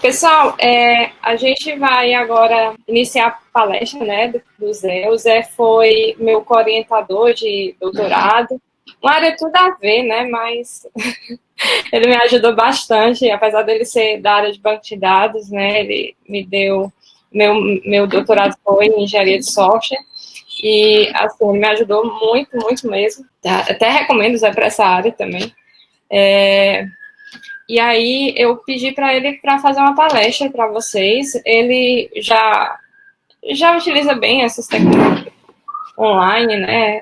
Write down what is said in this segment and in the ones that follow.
Pessoal, a gente vai agora iniciar a palestra, né, do Zé. O Zé foi meu co-orientador de doutorado. Uma área tudo a ver, né, mas ele me ajudou bastante, apesar dele ser da área de banco de dados, né, ele me deu, meu doutorado foi em engenharia de software, e, assim, ele me ajudou muito, muito mesmo. Até recomendo o Zé para essa área também. E aí eu pedi para ele para fazer uma palestra para vocês. Ele já utiliza bem essas tecnologias online, né?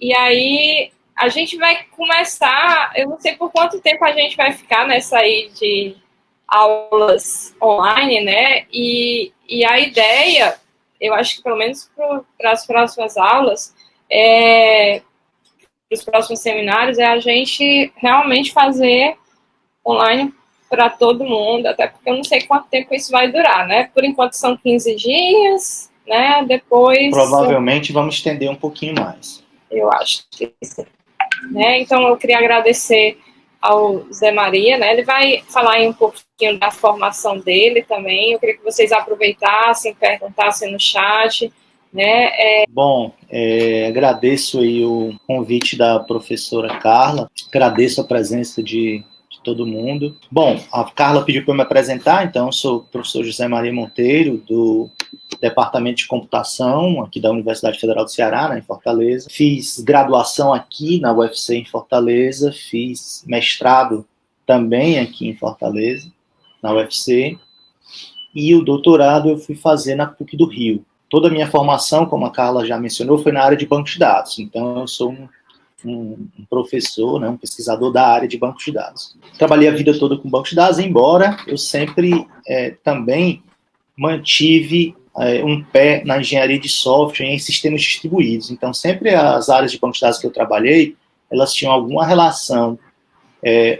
E aí a gente vai começar, eu não sei por quanto tempo a gente vai ficar nessa aí de aulas online, né? E a ideia, eu acho que pelo menos para as próximas aulas, para os próximos seminários, é a gente realmente fazer online para todo mundo, até porque eu não sei quanto tempo isso vai durar, né? Por enquanto são 15 dias, né? Depois... Provavelmente vamos estender um pouquinho mais. Eu acho que sim. Né? Então, eu queria agradecer ao Zé Maria, né? Ele vai falar aí um pouquinho da formação dele também. Eu queria que vocês aproveitassem, perguntassem no chat, né? Bom, agradeço aí o convite da professora Carla, agradeço a presença de todo mundo. Bom, a Carla pediu para eu me apresentar, então eu sou o professor José Maria Monteiro, do Departamento de Computação, aqui da Universidade Federal do Ceará, né, em Fortaleza. Fiz graduação aqui na UFC em Fortaleza, fiz mestrado também aqui em Fortaleza, na UFC, e o doutorado eu fui fazer na PUC do Rio. Toda a minha formação, como a Carla já mencionou, foi na área de banco de dados, então eu sou um professor, né, um pesquisador da área de banco de dados. Trabalhei a vida toda com banco de dados, embora eu sempre também mantive um pé na engenharia de software e em sistemas distribuídos. Então, sempre as áreas de banco de dados que eu trabalhei, elas tinham alguma relação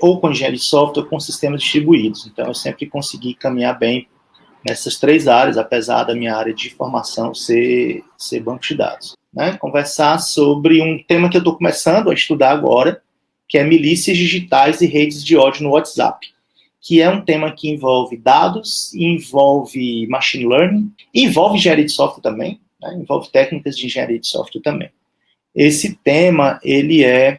ou com engenharia de software ou com sistemas distribuídos. Então, eu sempre consegui caminhar bem nessas três áreas, apesar da minha área de formação ser banco de dados. Né, conversar sobre um tema que eu estou começando a estudar agora, que é milícias digitais e redes de ódio no WhatsApp, que é um tema que envolve dados, envolve machine learning, envolve engenharia de software também, né, envolve técnicas de engenharia de software também. Esse tema, ele é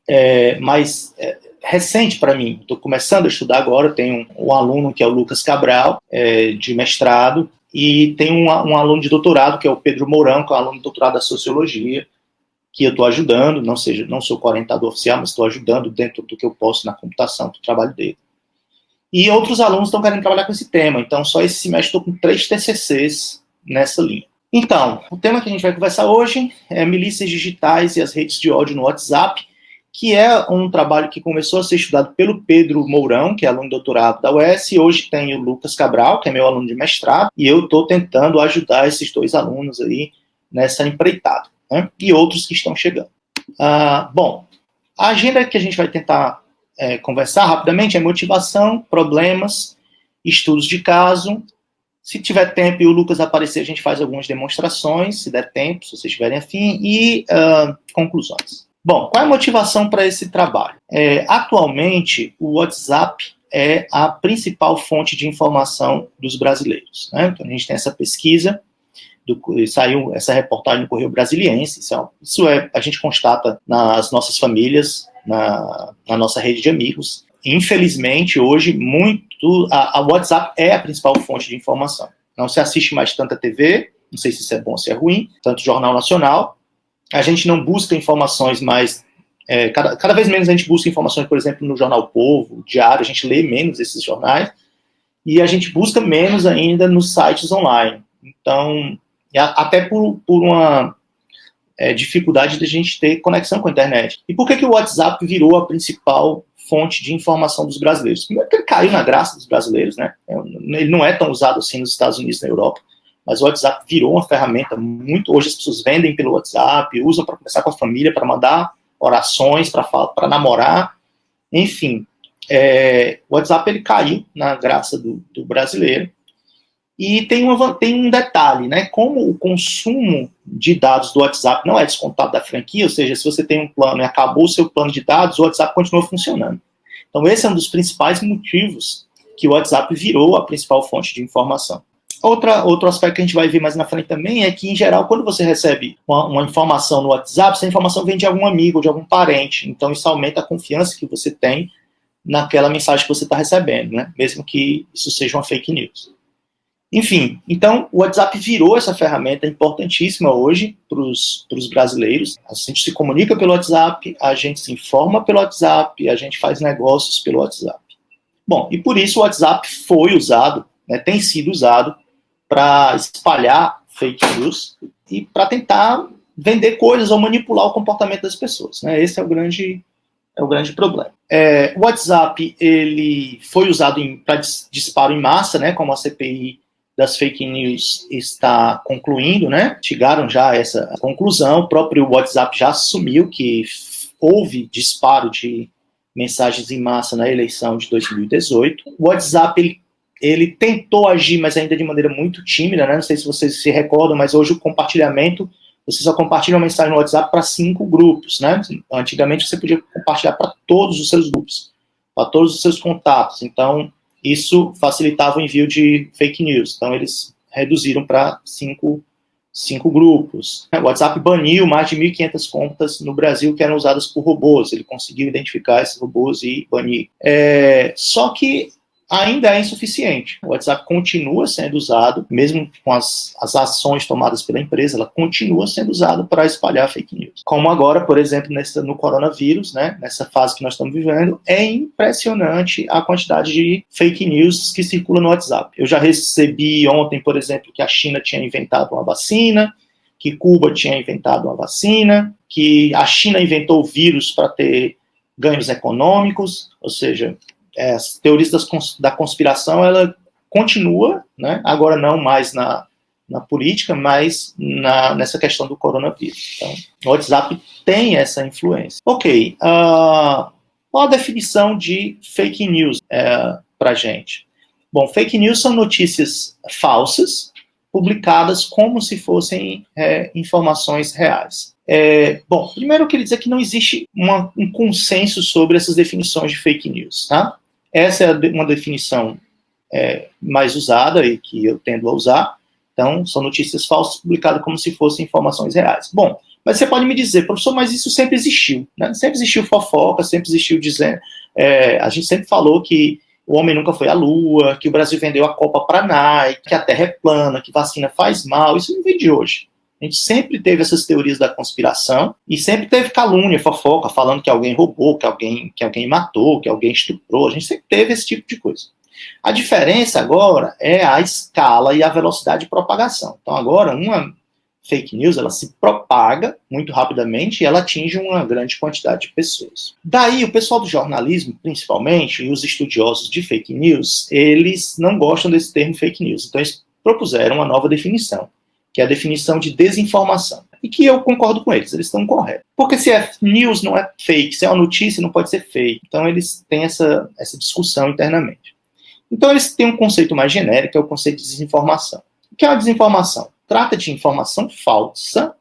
mais recente para mim, estou começando a estudar agora, tenho um aluno que é o Lucas Cabral, de mestrado, e tem um aluno de doutorado, que é o Pedro Mourão, que é um aluno de doutorado da Sociologia, que eu estou ajudando, não sou orientador oficial, mas estou ajudando dentro do que eu posso na computação, do trabalho dele. E outros alunos estão querendo trabalhar com esse tema, então só esse semestre estou com 3 TCCs nessa linha. Então, o tema que a gente vai conversar hoje é milícias digitais e as redes de ódio no WhatsApp, que é um trabalho que começou a ser estudado pelo Pedro Mourão, que é aluno de doutorado da UES, e hoje tem o Lucas Cabral, que é meu aluno de mestrado, e eu estou tentando ajudar esses 2 alunos aí nessa empreitada, né? E outros que estão chegando. Bom, a agenda que a gente vai tentar conversar rapidamente é motivação, problemas, estudos de caso. Se tiver tempo e o Lucas aparecer, a gente faz algumas demonstrações, se der tempo, se vocês tiverem afim, e conclusões. Bom, qual é a motivação para esse trabalho? Atualmente, o WhatsApp é a principal fonte de informação dos brasileiros, né? Então, a gente tem essa pesquisa, saiu essa reportagem no Correio Brasiliense, a gente constata nas nossas famílias, na nossa rede de amigos. Infelizmente, hoje, a WhatsApp é a principal fonte de informação. Não se assiste mais tanta TV, não sei se isso é bom ou se é ruim, tanto Jornal Nacional. A gente não busca informações mais... cada vez menos a gente busca informações, por exemplo, no Jornal Povo, Diário, a gente lê menos esses jornais, e a gente busca menos ainda nos sites online. Então, até por uma dificuldade de a gente ter conexão com a internet. E por que o WhatsApp virou a principal fonte de informação dos brasileiros? Primeiro que ele caiu na graça dos brasileiros, né? Ele não é tão usado assim nos Estados Unidos e na Europa, mas o WhatsApp virou uma ferramenta muito... Hoje as pessoas vendem pelo WhatsApp, usam para conversar com a família, para mandar orações, para namorar, enfim. O WhatsApp ele caiu na graça do brasileiro. E tem um detalhe, né? Como o consumo de dados do WhatsApp não é descontado da franquia, ou seja, se você tem um plano e acabou o seu plano de dados, o WhatsApp continua funcionando. Então esse é um dos principais motivos que o WhatsApp virou a principal fonte de informação. Outro aspecto que a gente vai ver mais na frente também é que, em geral, quando você recebe uma informação no WhatsApp, essa informação vem de algum amigo, de algum parente. Então, isso aumenta a confiança que você tem naquela mensagem que você está recebendo, né? Mesmo que isso seja uma fake news. Enfim, então, o WhatsApp virou essa ferramenta importantíssima hoje para os brasileiros. A gente se comunica pelo WhatsApp, a gente se informa pelo WhatsApp, a gente faz negócios pelo WhatsApp. Bom, e por isso o WhatsApp foi usado, né, tem sido usado para espalhar fake news e para tentar vender coisas ou manipular o comportamento das pessoas, né? Esse é o grande problema. O WhatsApp ele foi usado para disparo em massa, né? Como a CPI das fake news está concluindo, né? Chegaram já a essa conclusão. O próprio WhatsApp já assumiu que houve disparo de mensagens em massa na eleição de 2018. O WhatsApp ele tentou agir, mas ainda de maneira muito tímida, né? Não sei se vocês se recordam, mas hoje o compartilhamento, você só compartilha uma mensagem no WhatsApp para 5 grupos, né? Antigamente você podia compartilhar para todos os seus grupos, para todos os seus contatos. Então, isso facilitava o envio de fake news. Então, eles reduziram para 5 grupos. O WhatsApp baniu mais de 1.500 contas no Brasil que eram usadas por robôs. Ele conseguiu identificar esses robôs e banir. Só que ainda é insuficiente. O WhatsApp continua sendo usado, mesmo com as ações tomadas pela empresa, ela continua sendo usada para espalhar fake news. Como agora, por exemplo, no coronavírus, né, nessa fase que nós estamos vivendo, é impressionante a quantidade de fake news que circula no WhatsApp. Eu já recebi ontem, por exemplo, que a China tinha inventado uma vacina, que Cuba tinha inventado uma vacina, que a China inventou o vírus para ter ganhos econômicos, ou seja, as teorias da conspiração, ela continua, né? Agora não mais na política, mas nessa questão do coronavírus. Então, o WhatsApp tem essa influência. Ok, qual a definição de fake news para a gente? Bom, fake news são notícias falsas, publicadas como se fossem informações reais. Bom, primeiro eu queria dizer que não existe um consenso sobre essas definições de fake news, tá? Essa é uma definição mais usada e que eu tendo a usar. Então, são notícias falsas publicadas como se fossem informações reais. Bom, mas você pode me dizer, professor, mas isso sempre existiu, né? Sempre existiu fofoca, sempre existiu dizendo... a gente sempre falou que o homem nunca foi à Lua, que o Brasil vendeu a Copa para a Nike, que a Terra é plana, que vacina faz mal. Isso não vem de hoje. A gente sempre teve essas teorias da conspiração e sempre teve calúnia, fofoca, falando que alguém roubou, que alguém matou, que alguém estuprou. A gente sempre teve esse tipo de coisa. A diferença agora é a escala e a velocidade de propagação. Então agora uma fake news ela se propaga muito rapidamente e ela atinge uma grande quantidade de pessoas. Daí o pessoal do jornalismo, principalmente, e os estudiosos de fake news, eles não gostam desse termo fake news. Então eles propuseram uma nova definição, que é a definição de desinformação. E que eu concordo com eles estão corretos. Porque se é news, não é fake. Se é uma notícia, não pode ser fake. Então, eles têm essa discussão internamente. Então, eles têm um conceito mais genérico, que é o conceito de desinformação. O que é uma desinformação? Trata de informação falsa,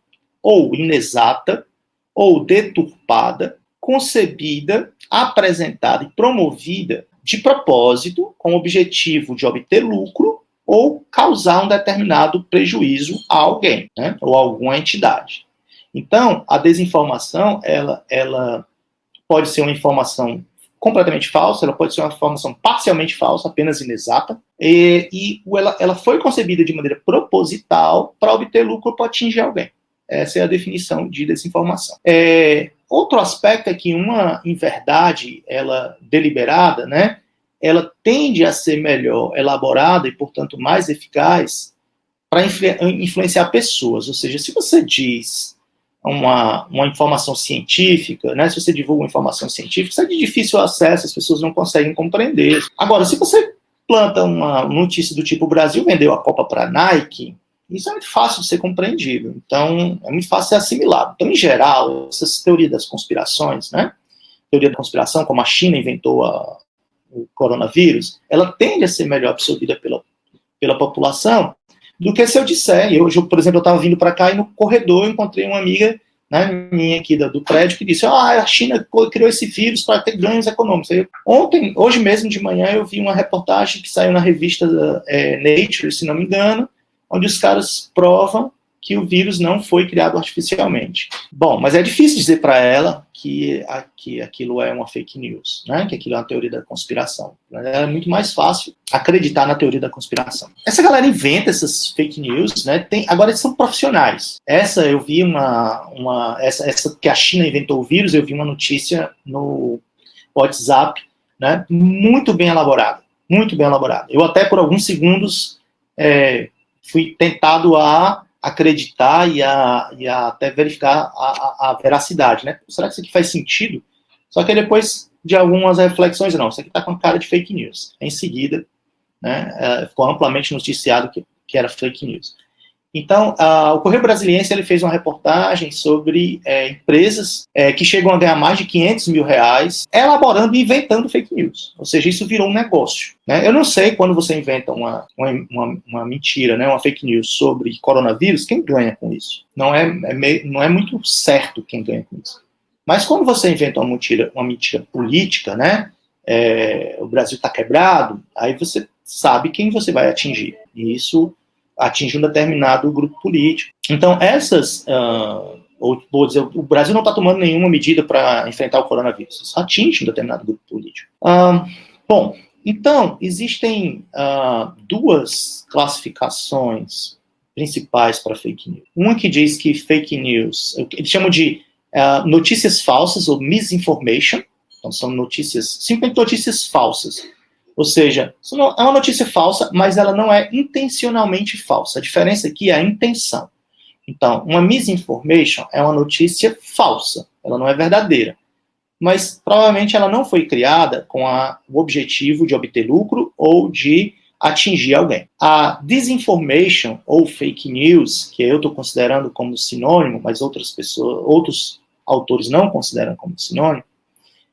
ou inexata, ou deturpada, concebida, apresentada e promovida de propósito, com o objetivo de obter lucro, ou causar um determinado prejuízo a alguém, né, ou a alguma entidade. Então, a desinformação, ela pode ser uma informação completamente falsa, ela pode ser uma informação parcialmente falsa, apenas inexata, e ela foi concebida de maneira proposital para obter lucro, para atingir alguém. Essa é a definição de desinformação. Outro aspecto é que uma inverdade, ela deliberada, né, ela tende a ser melhor elaborada e, portanto, mais eficaz para influenciar pessoas. Ou seja, se você diz uma informação científica, né, se você divulga uma informação científica, isso é de difícil acesso, as pessoas não conseguem compreender. Agora, se você planta uma notícia do tipo: o Brasil vendeu a Copa para a Nike, isso é muito fácil de ser compreendido. Então, é muito fácil de ser assimilado. Então, em geral, essas teorias das conspirações, né, teoria da conspiração, como a China inventou o coronavírus, ela tende a ser melhor absorvida pela população do que se eu disser. Hoje, por exemplo, eu estava vindo para cá e no corredor eu encontrei uma amiga né, minha aqui do prédio, que disse, a China criou esse vírus para ter ganhos econômicos. Hoje mesmo de manhã, eu vi uma reportagem que saiu na revista Nature, se não me engano, onde os caras provam que o vírus não foi criado artificialmente. Bom, mas é difícil dizer para ela que aquilo é uma fake news, né? Que aquilo é uma teoria da conspiração. É muito mais fácil acreditar na teoria da conspiração. Essa galera inventa essas fake news, né? Agora eles são profissionais. Essa eu vi essa que a China inventou o vírus, eu vi uma notícia no WhatsApp, né? Muito bem elaborada, muito bem elaborada. Eu até por alguns segundos fui tentado a acreditar e a até verificar a veracidade, né? Será que isso aqui faz sentido? Só que depois de algumas reflexões, não, isso aqui está com cara de fake news. Em seguida, né, ficou amplamente noticiado que era fake news. Então, o Correio Brasiliense ele fez uma reportagem sobre empresas que chegam a ganhar mais de R$500 mil elaborando e inventando fake news. Ou seja, isso virou um negócio. Né? Eu não sei quando você inventa uma mentira, né, uma fake news sobre coronavírus, quem ganha com isso. Não é muito certo quem ganha com isso. Mas quando você inventa uma mentira política, né, o Brasil está quebrado, aí você sabe quem você vai atingir. E isso atinge um determinado grupo político. Então, vou dizer, o Brasil não está tomando nenhuma medida para enfrentar o coronavírus. Isso atinge um determinado grupo político. Bom, então, existem duas classificações principais para fake news. Uma que diz que fake news, eles chamam de notícias falsas ou misinformation. Então, são simplesmente notícias falsas. Ou seja, isso é uma notícia falsa, mas ela não é intencionalmente falsa. A diferença aqui é a intenção. Então, uma misinformation é uma notícia falsa. Ela não é verdadeira. Mas, provavelmente, ela não foi criada com o objetivo de obter lucro ou de atingir alguém. A disinformation, ou fake news, que eu estou considerando como sinônimo, mas outros autores não consideram como sinônimo,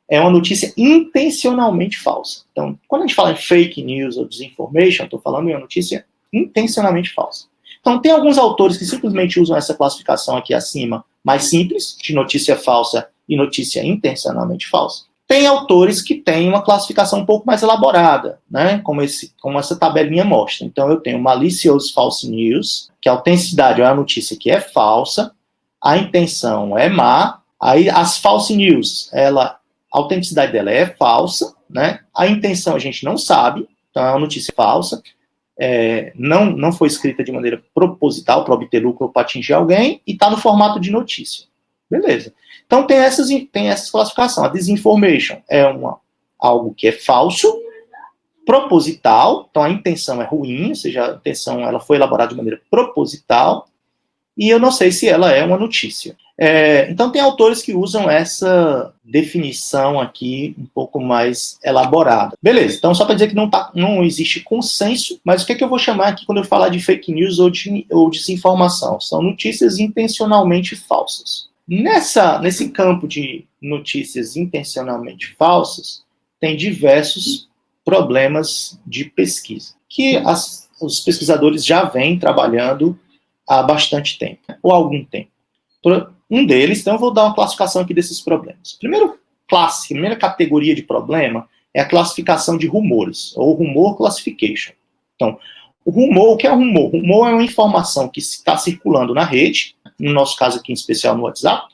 é uma notícia intencionalmente falsa. Então, quando a gente fala em fake news ou disinformation, estou falando em uma notícia intencionalmente falsa. Então, tem alguns autores que simplesmente usam essa classificação aqui acima, mais simples, de notícia falsa e notícia intencionalmente falsa. Tem autores que têm uma classificação um pouco mais elaborada, né? Como essa tabelinha mostra. Então, eu tenho malicious false news, que a autenticidade é uma notícia que é falsa, a intenção é má, aí as false news, a autenticidade dela é falsa, né? A intenção a gente não sabe, então é uma notícia falsa, não foi escrita de maneira proposital para obter lucro ou para atingir alguém, e está no formato de notícia. Beleza. Então tem essas classificações. A disinformation é algo que é falso, proposital, então a intenção é ruim, ou seja, a intenção ela foi elaborada de maneira proposital, e eu não sei se ela é uma notícia. Então tem autores que usam essa definição aqui um pouco mais elaborada. Beleza, então só para dizer que não existe consenso, mas o que eu vou chamar aqui quando eu falar de fake news ou desinformação? São notícias intencionalmente falsas. Nesse campo de notícias intencionalmente falsas, tem diversos problemas de pesquisa, que os pesquisadores já vêm trabalhando há bastante tempo, ou há algum tempo. Um deles, então eu vou dar uma classificação aqui desses problemas. Primeira categoria de problema é a classificação de rumores, ou rumor classification. Então, o que é um rumor? Rumor é uma informação que está circulando na rede, no nosso caso aqui em especial no WhatsApp,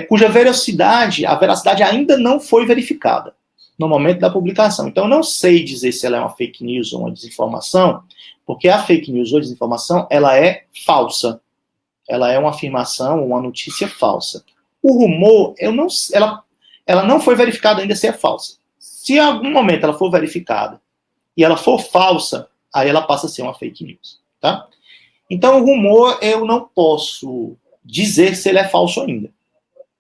cuja a veracidade ainda não foi verificada no momento da publicação. Então, eu não sei dizer se ela é uma fake news ou uma desinformação, porque a fake news ou desinformação, ela é falsa. Ela é uma afirmação ou uma notícia falsa. O rumor, ela não foi verificada ainda se é falsa. Se em algum momento ela for verificada e ela for falsa, aí ela passa a ser uma fake news. Tá? Então, o rumor, eu não posso dizer se ele é falso ainda.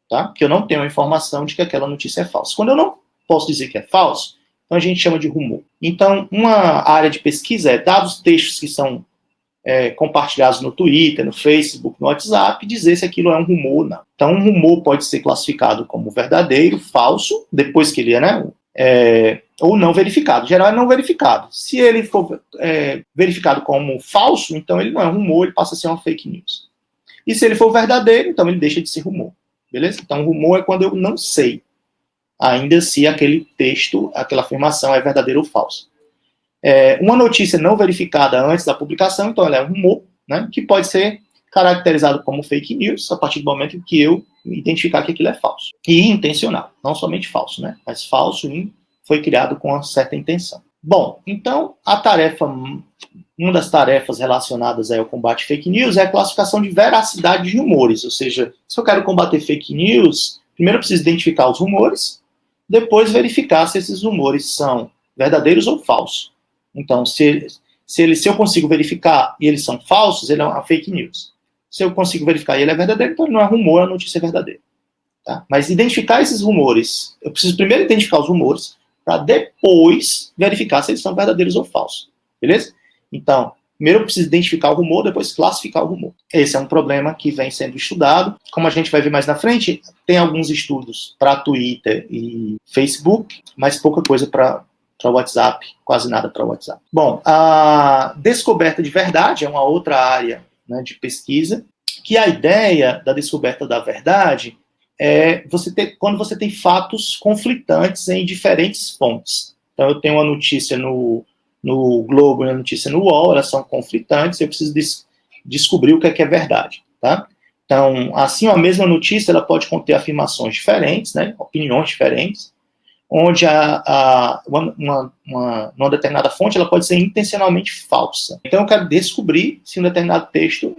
Tá? Porque eu não tenho a informação de que aquela notícia é falsa. Quando eu não posso dizer que é falso, então a gente chama de rumor. Então, uma área de pesquisa é dados textos que são compartilhados no Twitter, no Facebook, no WhatsApp, dizer se aquilo é um rumor ou não. Então, um rumor pode ser classificado como verdadeiro, falso, depois que ele ou não verificado. Em geral, é não verificado. Se ele for verificado como falso, então ele não é um rumor, ele passa a ser uma fake news. E se ele for verdadeiro, então ele deixa de ser rumor. Beleza? Então, rumor é quando eu não sei ainda se aquele texto, aquela afirmação é verdadeira ou falsa. Uma notícia não verificada antes da publicação, então ela é um rumor, né, que pode ser caracterizado como fake news a partir do momento em que eu identificar que aquilo é falso. E intencional, não somente falso, né, mas falso e foi criado com uma certa intenção. Bom, então uma das tarefas relacionadas ao combate fake news é a classificação de veracidade de rumores, ou seja, se eu quero combater fake news, primeiro eu preciso identificar os rumores, depois verificar se esses rumores são verdadeiros ou falsos. Então, se eu consigo verificar e eles são falsos, ele é uma fake news. Se eu consigo verificar e ele é verdadeiro, então ele não é rumor, a notícia é verdadeira. Tá? Mas identificar esses rumores, eu preciso primeiro identificar os rumores, para depois verificar se eles são verdadeiros ou falsos. Beleza? Então, primeiro eu preciso identificar o rumor, depois classificar o rumor. Esse é um problema que vem sendo estudado. Como a gente vai ver mais na frente, tem alguns estudos para Twitter e Facebook, mas pouca coisa para WhatsApp, quase nada para WhatsApp. Bom, a descoberta de verdade é uma outra área, né, de pesquisa, que a ideia da descoberta da verdade é quando você tem fatos conflitantes em diferentes fontes. Então, eu tenho uma notícia no Globo e uma notícia no UOL, elas são conflitantes, eu preciso descobrir o que é verdade. Tá? Então, assim, a mesma notícia ela pode conter afirmações diferentes, né, opiniões diferentes, onde uma determinada fonte ela pode ser intencionalmente falsa. Então eu quero descobrir se um determinado texto,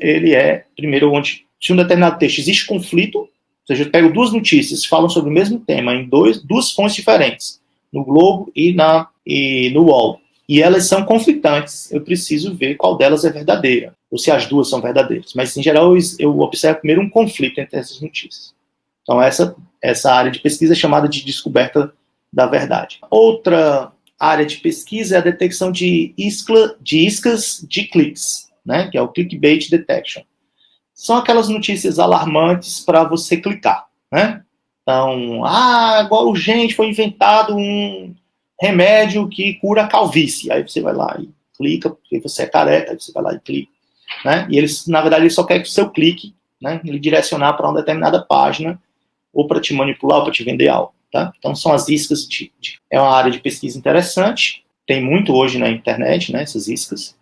se um determinado texto existe conflito, ou seja, eu pego duas notícias que falam sobre o mesmo tema em duas fontes diferentes, no Globo e no UOL, e elas são conflitantes, eu preciso ver qual delas é verdadeira, ou se as duas são verdadeiras. Mas, em geral, eu observo primeiro um conflito entre essas notícias. Então essa área de pesquisa é chamada de descoberta da verdade. Outra área de pesquisa é a detecção de iscas de cliques, né, que é o clickbait detection. São aquelas notícias alarmantes para você clicar, né? Então, agora urgente, foi inventado um remédio que cura a calvície. Aí você vai lá e clica, porque você é careca, aí você vai lá e clica, né? E eles, na verdade, ele só quer que o seu clique, né, ele direcionar para uma determinada página ou para te manipular ou para te vender algo. Tá? Então, são as iscas é uma área de pesquisa interessante, tem muito hoje na internet, né, essas iscas.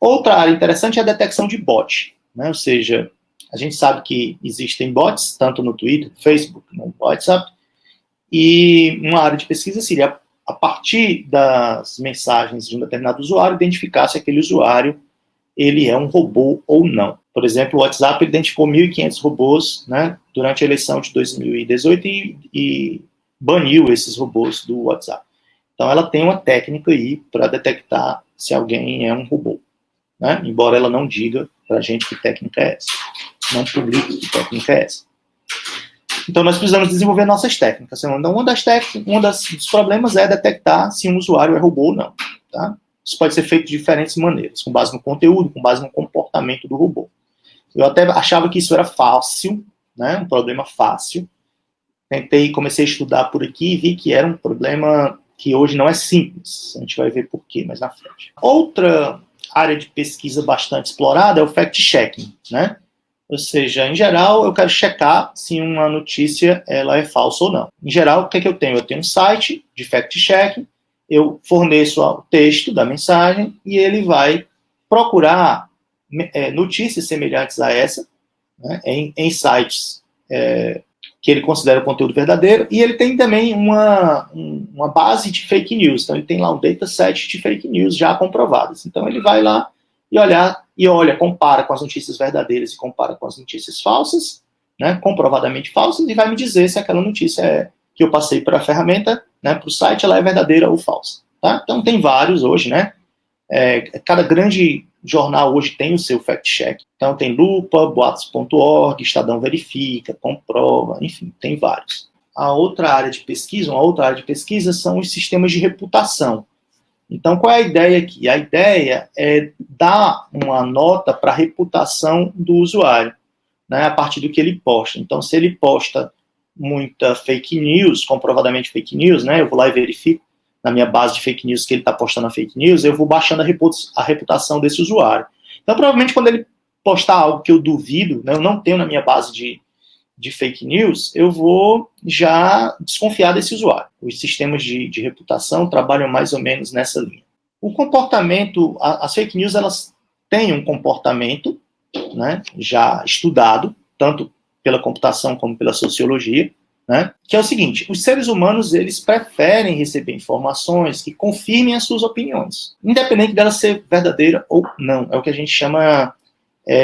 Outra área interessante é a detecção de bot, né, ou seja, a gente sabe que existem bots, tanto no Twitter, no Facebook, no WhatsApp, e uma área de pesquisa seria, a partir das mensagens de um determinado usuário, identificar se aquele usuário ele é um robô ou não. Por exemplo, o WhatsApp identificou 1.500 robôs, né, durante a eleição de 2018 e baniu esses robôs do WhatsApp. Então, ela tem uma técnica aí para detectar se alguém é um robô, né? Embora ela não diga para a gente que técnica é essa. Não publique que técnica é essa. Então, nós precisamos desenvolver nossas técnicas. Então, um dos problemas é detectar se um usuário é robô ou não. Tá? Isso pode ser feito de diferentes maneiras, com base no conteúdo, com base no comportamento do robô. Eu até achava que isso era fácil, né? Um problema fácil. Comecei a estudar por aqui e vi que era um problema que hoje não é simples. A gente vai ver por quê mais na frente. Outra área de pesquisa bastante explorada é o fact-checking, né? Ou seja, em geral, eu quero checar se uma notícia ela é falsa ou não. Em geral, o que é que eu tenho? Eu tenho um site de fact-checking, eu forneço o texto da mensagem e ele vai procurar notícias semelhantes a essa, né, em sites que ele considera o conteúdo verdadeiro, e ele tem também uma base de fake news. Então, ele tem lá um dataset de fake news já comprovadas. Então, ele vai lá e olha, compara com as notícias verdadeiras e compara com as notícias falsas, né, comprovadamente falsas, e vai me dizer se aquela notícia que eu passei para a ferramenta, né, para o site, ela é verdadeira ou falsa. Tá? Então, tem vários hoje, né? Cada grande jornal hoje tem o seu fact-check. Então, tem Lupa, Boatos.org, Estadão Verifica, Comprova, enfim, tem vários. Uma outra área de pesquisa são os sistemas de reputação. Então, qual é a ideia aqui? A ideia é dar uma nota para a reputação do usuário, né, a partir do que ele posta. Então, se ele posta muita fake news, comprovadamente fake news, né, eu vou lá e verifico na minha base de fake news que ele está postando a fake news, eu vou baixando a reputação desse usuário. Então, provavelmente, quando ele postar algo que eu duvido, né, eu não tenho na minha base de fake news, eu vou já desconfiar desse usuário. Os sistemas de reputação trabalham mais ou menos nessa linha. O comportamento, as fake news, elas têm um comportamento, né, já estudado, tanto pela computação como pela sociologia, né, que é o seguinte: os seres humanos, eles preferem receber informações que confirmem as suas opiniões, independente dela ser verdadeira ou não. É o que a gente chama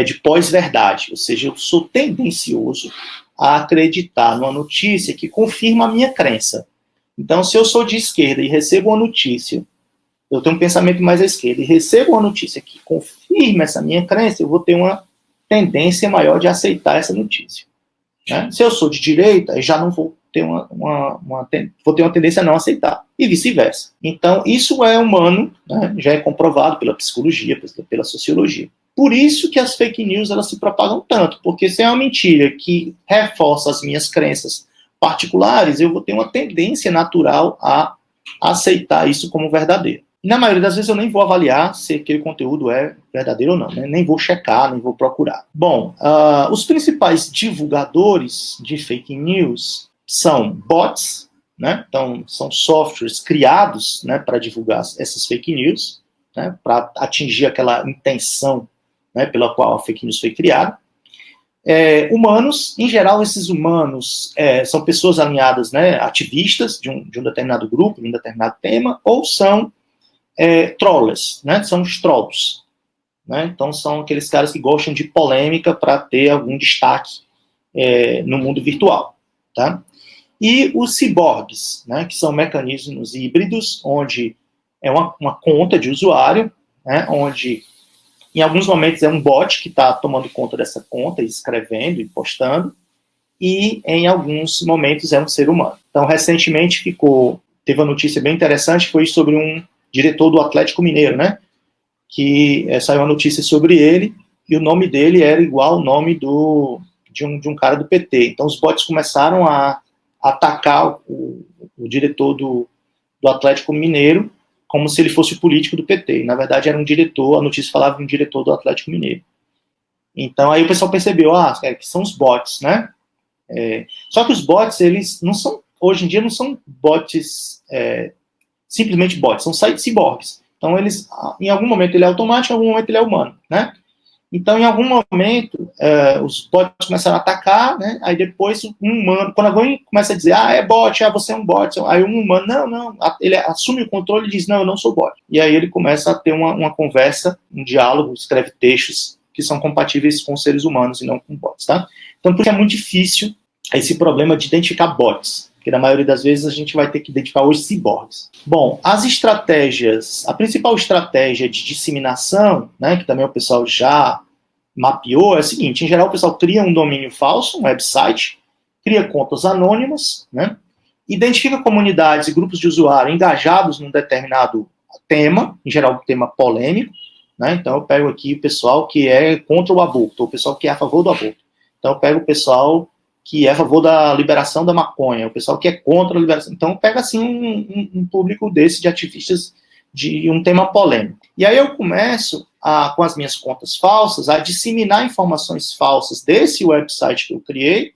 de pós-verdade, ou seja, eu sou tendencioso a acreditar numa notícia que confirma a minha crença. Então, se eu sou de esquerda e recebo uma notícia, eu tenho um pensamento mais à esquerda, e recebo uma notícia que confirma essa minha crença, eu vou ter uma tendência maior de aceitar essa notícia. Né? Se eu sou de direita, eu já não vou ter vou ter uma tendência a não aceitar, e vice-versa. Então, isso é humano, né? Já é comprovado pela psicologia, pela sociologia. Por isso que as fake news, elas se propagam tanto, porque se é uma mentira que reforça as minhas crenças particulares, eu vou ter uma tendência natural a aceitar isso como verdadeiro. E na maioria das vezes eu nem vou avaliar se aquele conteúdo é verdadeiro ou não, né? Nem vou checar, nem vou procurar. Bom, os principais divulgadores de fake news são bots, né? Então, são softwares criados, né, para divulgar essas fake news, né, para atingir aquela intenção, né, pela qual a fake news foi criada. Humanos, em geral, esses humanos são pessoas alinhadas, né, ativistas de um determinado grupo, de um determinado tema, ou são trollers, né, são os trolls. Né, então, são aqueles caras que gostam de polêmica para ter algum destaque no mundo virtual. Tá? E os ciborgues, né, que são mecanismos híbridos, onde é uma conta de usuário, né, onde em alguns momentos é um bot que está tomando conta dessa conta, escrevendo e postando, e em alguns momentos é um ser humano. Então, recentemente teve uma notícia bem interessante, foi sobre um diretor do Atlético Mineiro, né, que saiu uma notícia sobre ele, e o nome dele era igual ao nome de um cara do PT. Então, os bots começaram a atacar o diretor do Atlético Mineiro, como se ele fosse o político do PT. E, na verdade, era um diretor, a notícia falava de um diretor do Atlético Mineiro. Então, aí o pessoal percebeu, que são os bots, né? Só que os bots, eles não são, hoje em dia, não são bots, simplesmente bots, são ciborgues. Então, eles, em algum momento ele é automático, em algum momento ele é humano, né? Então, em algum momento, os bots começaram a atacar, né? Aí depois um humano, quando alguém começa a dizer, é bot, você é um bot, aí um humano, não, ele assume o controle e diz, não, eu não sou bot. E aí ele começa a ter uma conversa, um diálogo, escreve textos que são compatíveis com seres humanos e não com bots, tá? Então, por isso é muito difícil esse problema de identificar bots, porque na maioria das vezes a gente vai ter que identificar os ciborgues. Bom, as estratégias, a principal estratégia de disseminação, né, que também o pessoal já mapeou, é o seguinte: em geral o pessoal cria um domínio falso, um website, cria contas anônimas, né, identifica comunidades e grupos de usuário engajados num determinado tema, em geral um tema polêmico, né, então eu pego aqui o pessoal que é contra o aborto, ou o pessoal que é a favor do aborto. Então eu pego o pessoal que é a favor da liberação da maconha, o pessoal que é contra a liberação. Então pega assim um público desse de ativistas de um tema polêmico. E aí eu começo, com as minhas contas falsas, a disseminar informações falsas desse website que eu criei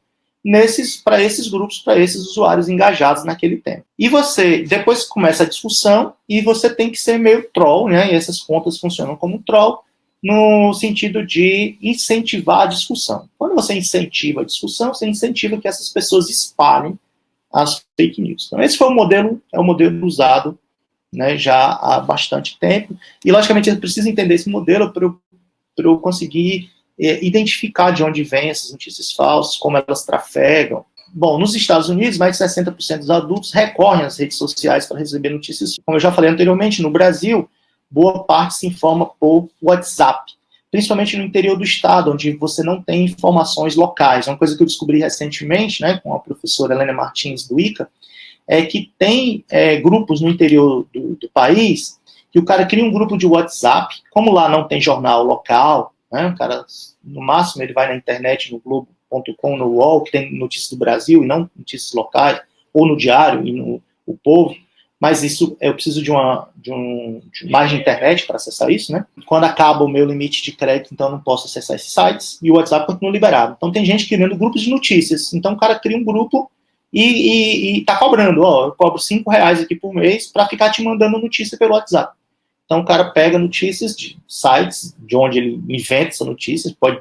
para esses grupos, para esses usuários engajados naquele tema. E você, depois começa a discussão, e você tem que ser meio troll, né? E essas contas funcionam como troll, no sentido de incentivar a discussão. Quando você incentiva a discussão, você incentiva que essas pessoas espalhem as fake news. Então, esse foi o modelo usado, né, já há bastante tempo, e logicamente eu preciso entender esse modelo para eu conseguir identificar de onde vêm essas notícias falsas, como elas trafegam. Bom, nos Estados Unidos, mais de 60% dos adultos recorrem às redes sociais para receber notícias. Como eu já falei anteriormente, no Brasil, boa parte se informa por WhatsApp, principalmente no interior do estado, onde você não tem informações locais. Uma coisa que eu descobri recentemente, né, com a professora Helena Martins do ICA, é que tem grupos no interior do país, que o cara cria um grupo de WhatsApp, como lá não tem jornal local, né, o cara, no máximo, ele vai na internet, no Globo.com, no UOL, que tem notícias do Brasil e não notícias locais, ou no Diário e no O Povo, mas isso eu preciso de mais de internet para acessar isso, né? Quando acaba o meu limite de crédito, então eu não posso acessar esses sites, e o WhatsApp continua liberado. Então tem gente criando grupos de notícias. Então o cara cria um grupo e tá cobrando, eu cobro R$5 aqui por mês para ficar te mandando notícia pelo WhatsApp. Então o cara pega notícias de sites de onde ele inventa essa notícia, pode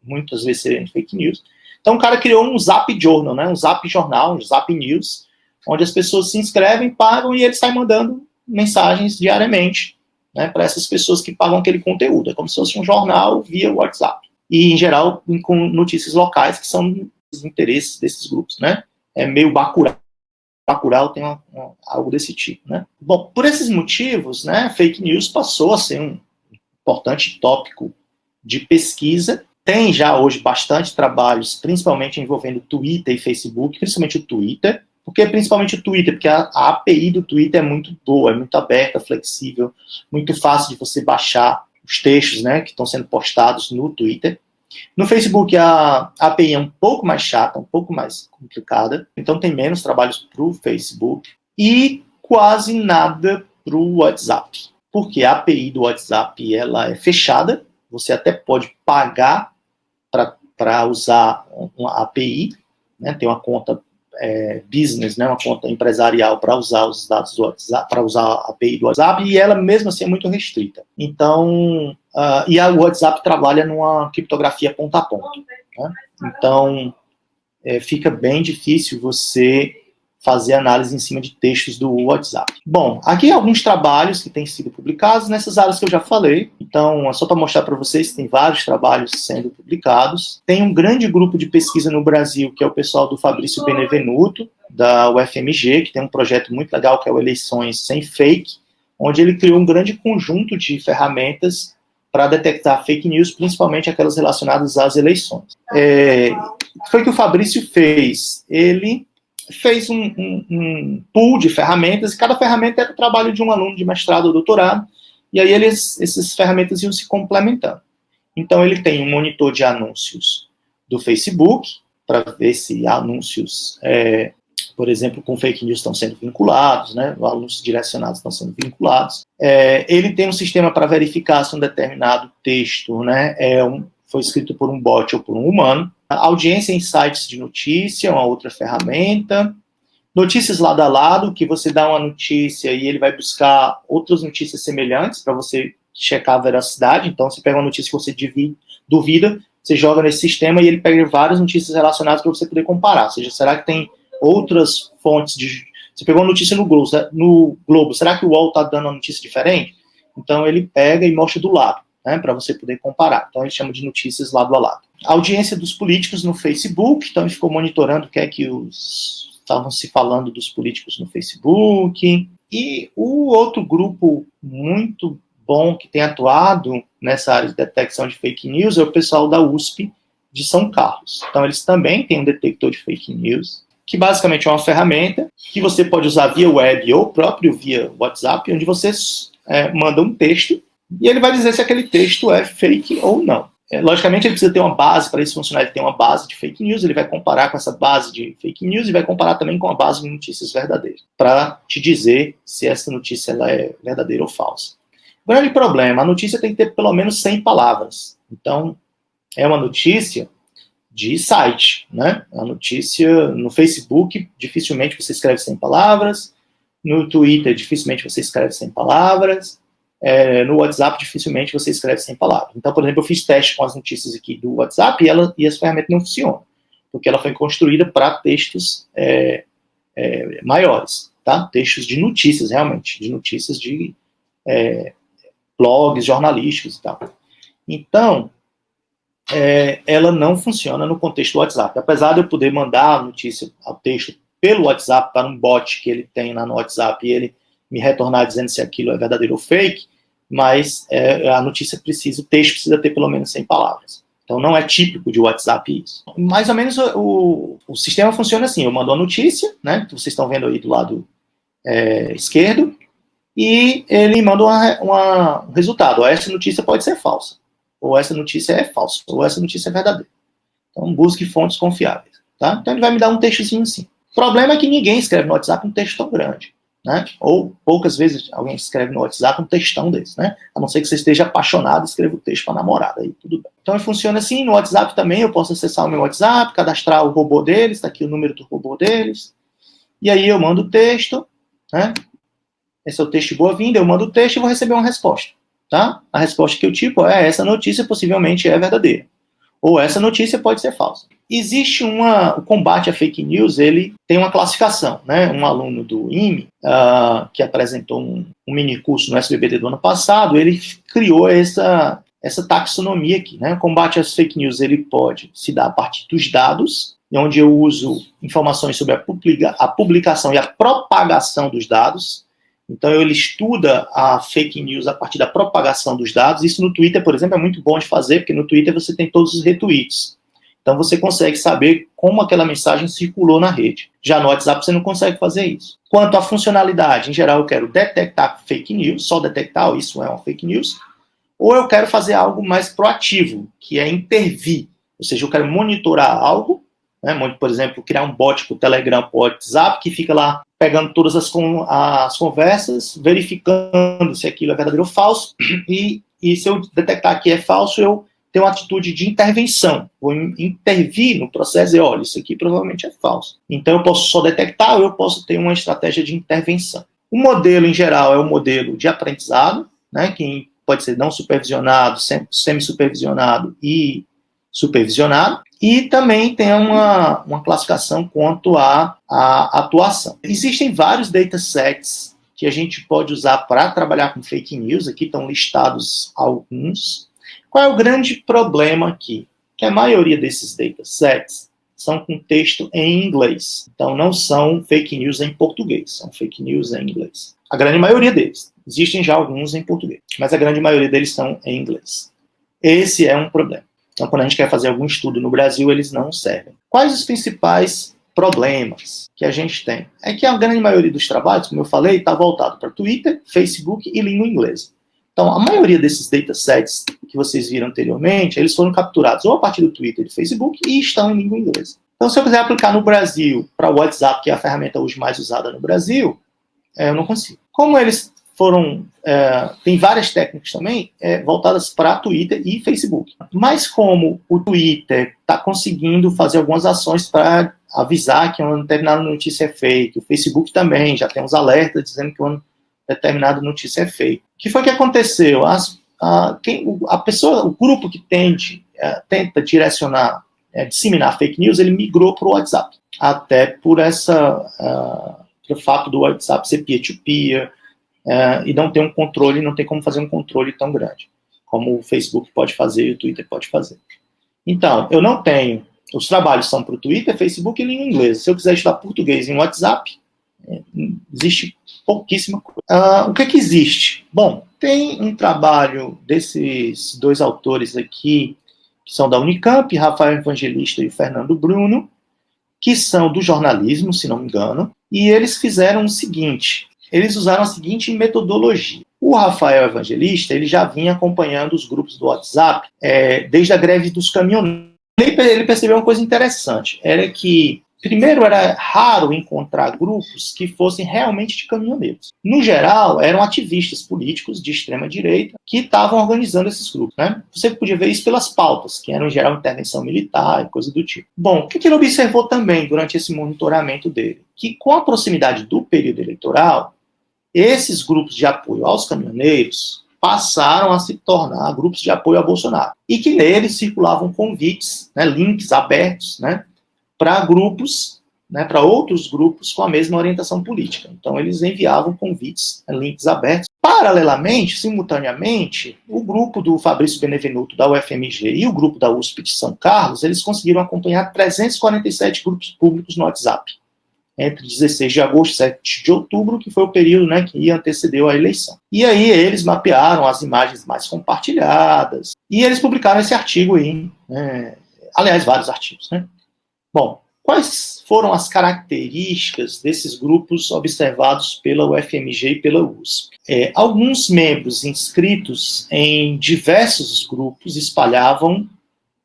muitas vezes ser fake news. Então o cara criou um Zap Journal, né? Um Zap Jornal, um Zap News, onde as pessoas se inscrevem, pagam e ele sai mandando mensagens diariamente, né, para essas pessoas que pagam aquele conteúdo. É como se fosse um jornal via WhatsApp. E, em geral, com notícias locais, que são os interesses desses grupos, né? É meio Bacurau. Bacurau tem algo desse tipo, né? Bom, por esses motivos, né, fake news passou a ser um importante tópico de pesquisa. Tem já hoje bastante trabalhos, principalmente envolvendo Twitter e Facebook, principalmente o Twitter. Por que principalmente o Twitter? Porque a API do Twitter é muito boa, é muito aberta, flexível, muito fácil de você baixar os textos, né, que estão sendo postados no Twitter. No Facebook, a API é um pouco mais chata, um pouco mais complicada, então tem menos trabalhos para o Facebook e quase nada para o WhatsApp. Porque a API do WhatsApp ela é fechada, você até pode pagar para usar uma API, né, tem uma conta business, né, uma conta empresarial para usar os dados do WhatsApp, para usar a API do WhatsApp, e ela mesmo assim é muito restrita. Então, e o WhatsApp trabalha numa criptografia ponto a ponto, né? Então, fica bem difícil você fazer análise em cima de textos do WhatsApp. Bom, aqui alguns trabalhos que têm sido publicados nessas áreas que eu já falei. Então, é só para mostrar para vocês que tem vários trabalhos sendo publicados. Tem um grande grupo de pesquisa no Brasil, que é o pessoal do Fabrício Benevenuto, da UFMG, que tem um projeto muito legal, que é o Eleições Sem Fake, onde ele criou um grande conjunto de ferramentas para detectar fake news, principalmente aquelas relacionadas às eleições. O que foi que o Fabrício fez? Ele fez um pool de ferramentas, e cada ferramenta era o trabalho de um aluno de mestrado ou doutorado, e aí essas ferramentas iam se complementando. Então ele tem um monitor de anúncios do Facebook, para ver se anúncios, por exemplo, com fake news estão sendo vinculados, né, anúncios direcionados estão sendo vinculados. Ele tem um sistema para verificar se um determinado texto, né, foi escrito por um bot ou por um humano. A audiência em sites de notícia, uma outra ferramenta. Notícias lado a lado, que você dá uma notícia e ele vai buscar outras notícias semelhantes para você checar a veracidade. Então, você pega uma notícia que você duvida, você joga nesse sistema e ele pega várias notícias relacionadas para você poder comparar. Ou seja, será que tem outras fontes de... Você pegou uma notícia no Globo, será que o UOL está dando uma notícia diferente? Então, ele pega e mostra do lado, né, para você poder comparar. Então, ele chama de notícias lado a lado. A audiência dos políticos no Facebook, então ele ficou monitorando o que é que estavam se falando dos políticos no Facebook. E o outro grupo muito bom que tem atuado nessa área de detecção de fake news é o pessoal da USP de São Carlos. Então eles também têm um detector de fake news, que basicamente é uma ferramenta que você pode usar via web ou próprio via WhatsApp, onde você manda um texto e ele vai dizer se aquele texto é fake ou não. Logicamente, ele precisa ter uma base, para isso funcionar, ele tem uma base de fake news, ele vai comparar com essa base de fake news e vai comparar também com a base de notícias verdadeiras, para te dizer se essa notícia ela é verdadeira ou falsa. O grande problema, a notícia tem que ter pelo menos 100 palavras. Então, é uma notícia de site, né? A notícia no Facebook, dificilmente você escreve 100 palavras, no Twitter, dificilmente você escreve 100 palavras, no WhatsApp, dificilmente você escreve 100 palavras. Então, por exemplo, eu fiz teste com as notícias aqui do WhatsApp e essa ferramenta não funciona, porque ela foi construída para textos maiores, tá? Textos de notícias, realmente, de notícias de blogs jornalísticos e tal. Então, ela não funciona no contexto do WhatsApp. Apesar de eu poder mandar a notícia, o texto, pelo WhatsApp para um bot que ele tem lá no WhatsApp e ele me retornar dizendo se aquilo é verdadeiro ou fake, mas a notícia o texto precisa ter pelo menos 100 palavras. Então não é típico de WhatsApp isso. Mais ou menos o sistema funciona assim, eu mando a notícia, né, que vocês estão vendo aí do lado esquerdo, e ele manda um resultado. Essa notícia pode ser falsa, ou essa notícia é falsa, ou essa notícia é verdadeira. Então busque fontes confiáveis. Tá? Então ele vai me dar um textozinho assim. O problema é que ninguém escreve no WhatsApp um texto tão grande. né? Ou poucas vezes alguém escreve no WhatsApp um textão desse, né? A não ser que você esteja apaixonado, escreva o texto para a namorada, aí tudo bem. Então funciona assim. No WhatsApp também eu posso acessar o meu WhatsApp, cadastrar o robô deles, está aqui o número do robô deles, e aí eu mando o texto, né? Esse é o texto de boa-vinda, eu mando o texto e vou receber uma resposta, tá? A resposta que eu tipo é: essa notícia possivelmente é verdadeira, ou essa notícia pode ser falsa. Existe o combate à fake news, ele tem uma classificação, né? Um aluno do IME, que apresentou um mini curso no SBBD do ano passado, ele criou essa taxonomia aqui, né? O combate às fake news, ele pode se dar a partir dos dados, onde eu uso informações sobre a publicação e a propagação dos dados. Então, ele estuda a fake news a partir da propagação dos dados. Isso no Twitter, por exemplo, é muito bom de fazer, porque no Twitter você tem todos os retweets. Então, você consegue saber como aquela mensagem circulou na rede. Já no WhatsApp, você não consegue fazer isso. Quanto à funcionalidade, em geral, eu quero detectar fake news, só detectar, isso é uma fake news, ou eu quero fazer algo mais proativo, que é intervir. Ou seja, eu quero monitorar algo, né? Por exemplo, criar um bot para o Telegram, para o WhatsApp, que fica lá pegando todas as conversas, verificando se aquilo é verdadeiro ou falso, e se eu detectar que é falso, eu tenho uma atitude de intervenção, vou intervir no processo e olha, isso aqui provavelmente é falso. Então eu posso só detectar ou eu posso ter uma estratégia de intervenção. O modelo, em geral, é o modelo de aprendizado, né, que pode ser não supervisionado, semi-supervisionado e supervisionado, e também tem uma classificação quanto à atuação. Existem vários datasets que a gente pode usar para trabalhar com fake news, aqui estão listados alguns. Qual é o grande problema aqui? Que a maioria desses datasets são com texto em inglês. Então, não são fake news em português, são fake news em inglês. A grande maioria deles. Existem já alguns em português, mas a grande maioria deles estão em inglês. Esse é um problema. Então, quando a gente quer fazer algum estudo no Brasil, eles não servem. Quais os principais problemas que a gente tem? É que a grande maioria dos trabalhos, como eu falei, está voltado para Twitter, Facebook e língua inglesa. Então, a maioria desses datasets que vocês viram anteriormente, eles foram capturados ou a partir do Twitter e do Facebook e estão em língua inglesa. Então, se eu quiser aplicar no Brasil para o WhatsApp, que é a ferramenta hoje mais usada no Brasil, eu não consigo. Como eles foram... tem várias técnicas também voltadas para Twitter e Facebook. Mas como o Twitter está conseguindo fazer algumas ações para avisar que uma determinada notícia é fake, o Facebook também já tem uns alertas dizendo que uma determinada notícia é fake. O que foi que aconteceu? O grupo que tenta direcionar, disseminar fake news, ele migrou para o WhatsApp. Até por pelo fato do WhatsApp ser peer-to-peer, e não ter um controle, não tem como fazer um controle tão grande, como o Facebook pode fazer e o Twitter pode fazer. Então, eu não tenho... Os trabalhos são para o Twitter, Facebook e língua inglesa. Se eu quiser estudar português em WhatsApp, existe pouquíssima coisa. O que existe? Bom, tem um trabalho desses dois autores aqui, que são da Unicamp, Rafael Evangelista e Fernando Bruno, que são do jornalismo, se não me engano, e eles fizeram o seguinte, eles usaram a seguinte metodologia. O Rafael Evangelista, ele já vinha acompanhando os grupos do WhatsApp desde a greve dos caminhoneiros. Ele percebeu uma coisa interessante, era que, primeiro, era raro encontrar grupos que fossem realmente de caminhoneiros. No geral, eram ativistas políticos de extrema-direita que estavam organizando esses grupos, né? Você podia ver isso pelas pautas, que eram, em geral, intervenção militar e coisa do tipo. Bom, o que ele observou também durante esse monitoramento dele? Que, com a proximidade do período eleitoral, esses grupos de apoio aos caminhoneiros passaram a se tornar grupos de apoio a Bolsonaro. E que neles circulavam convites, né, links abertos, né, para grupos, né, para outros grupos com a mesma orientação política. Então, eles enviavam convites, links abertos. Paralelamente, simultaneamente, o grupo do Fabrício Benevenuto, da UFMG, e o grupo da USP de São Carlos, eles conseguiram acompanhar 347 grupos públicos no WhatsApp, entre 16 de agosto e 7 de outubro, que foi o período, né, que antecedeu a eleição. E aí eles mapearam as imagens mais compartilhadas, e eles publicaram esse artigo aí, aliás, vários artigos, né? Bom, quais foram as características desses grupos observados pela UFMG e pela USP? Alguns membros inscritos em diversos grupos espalhavam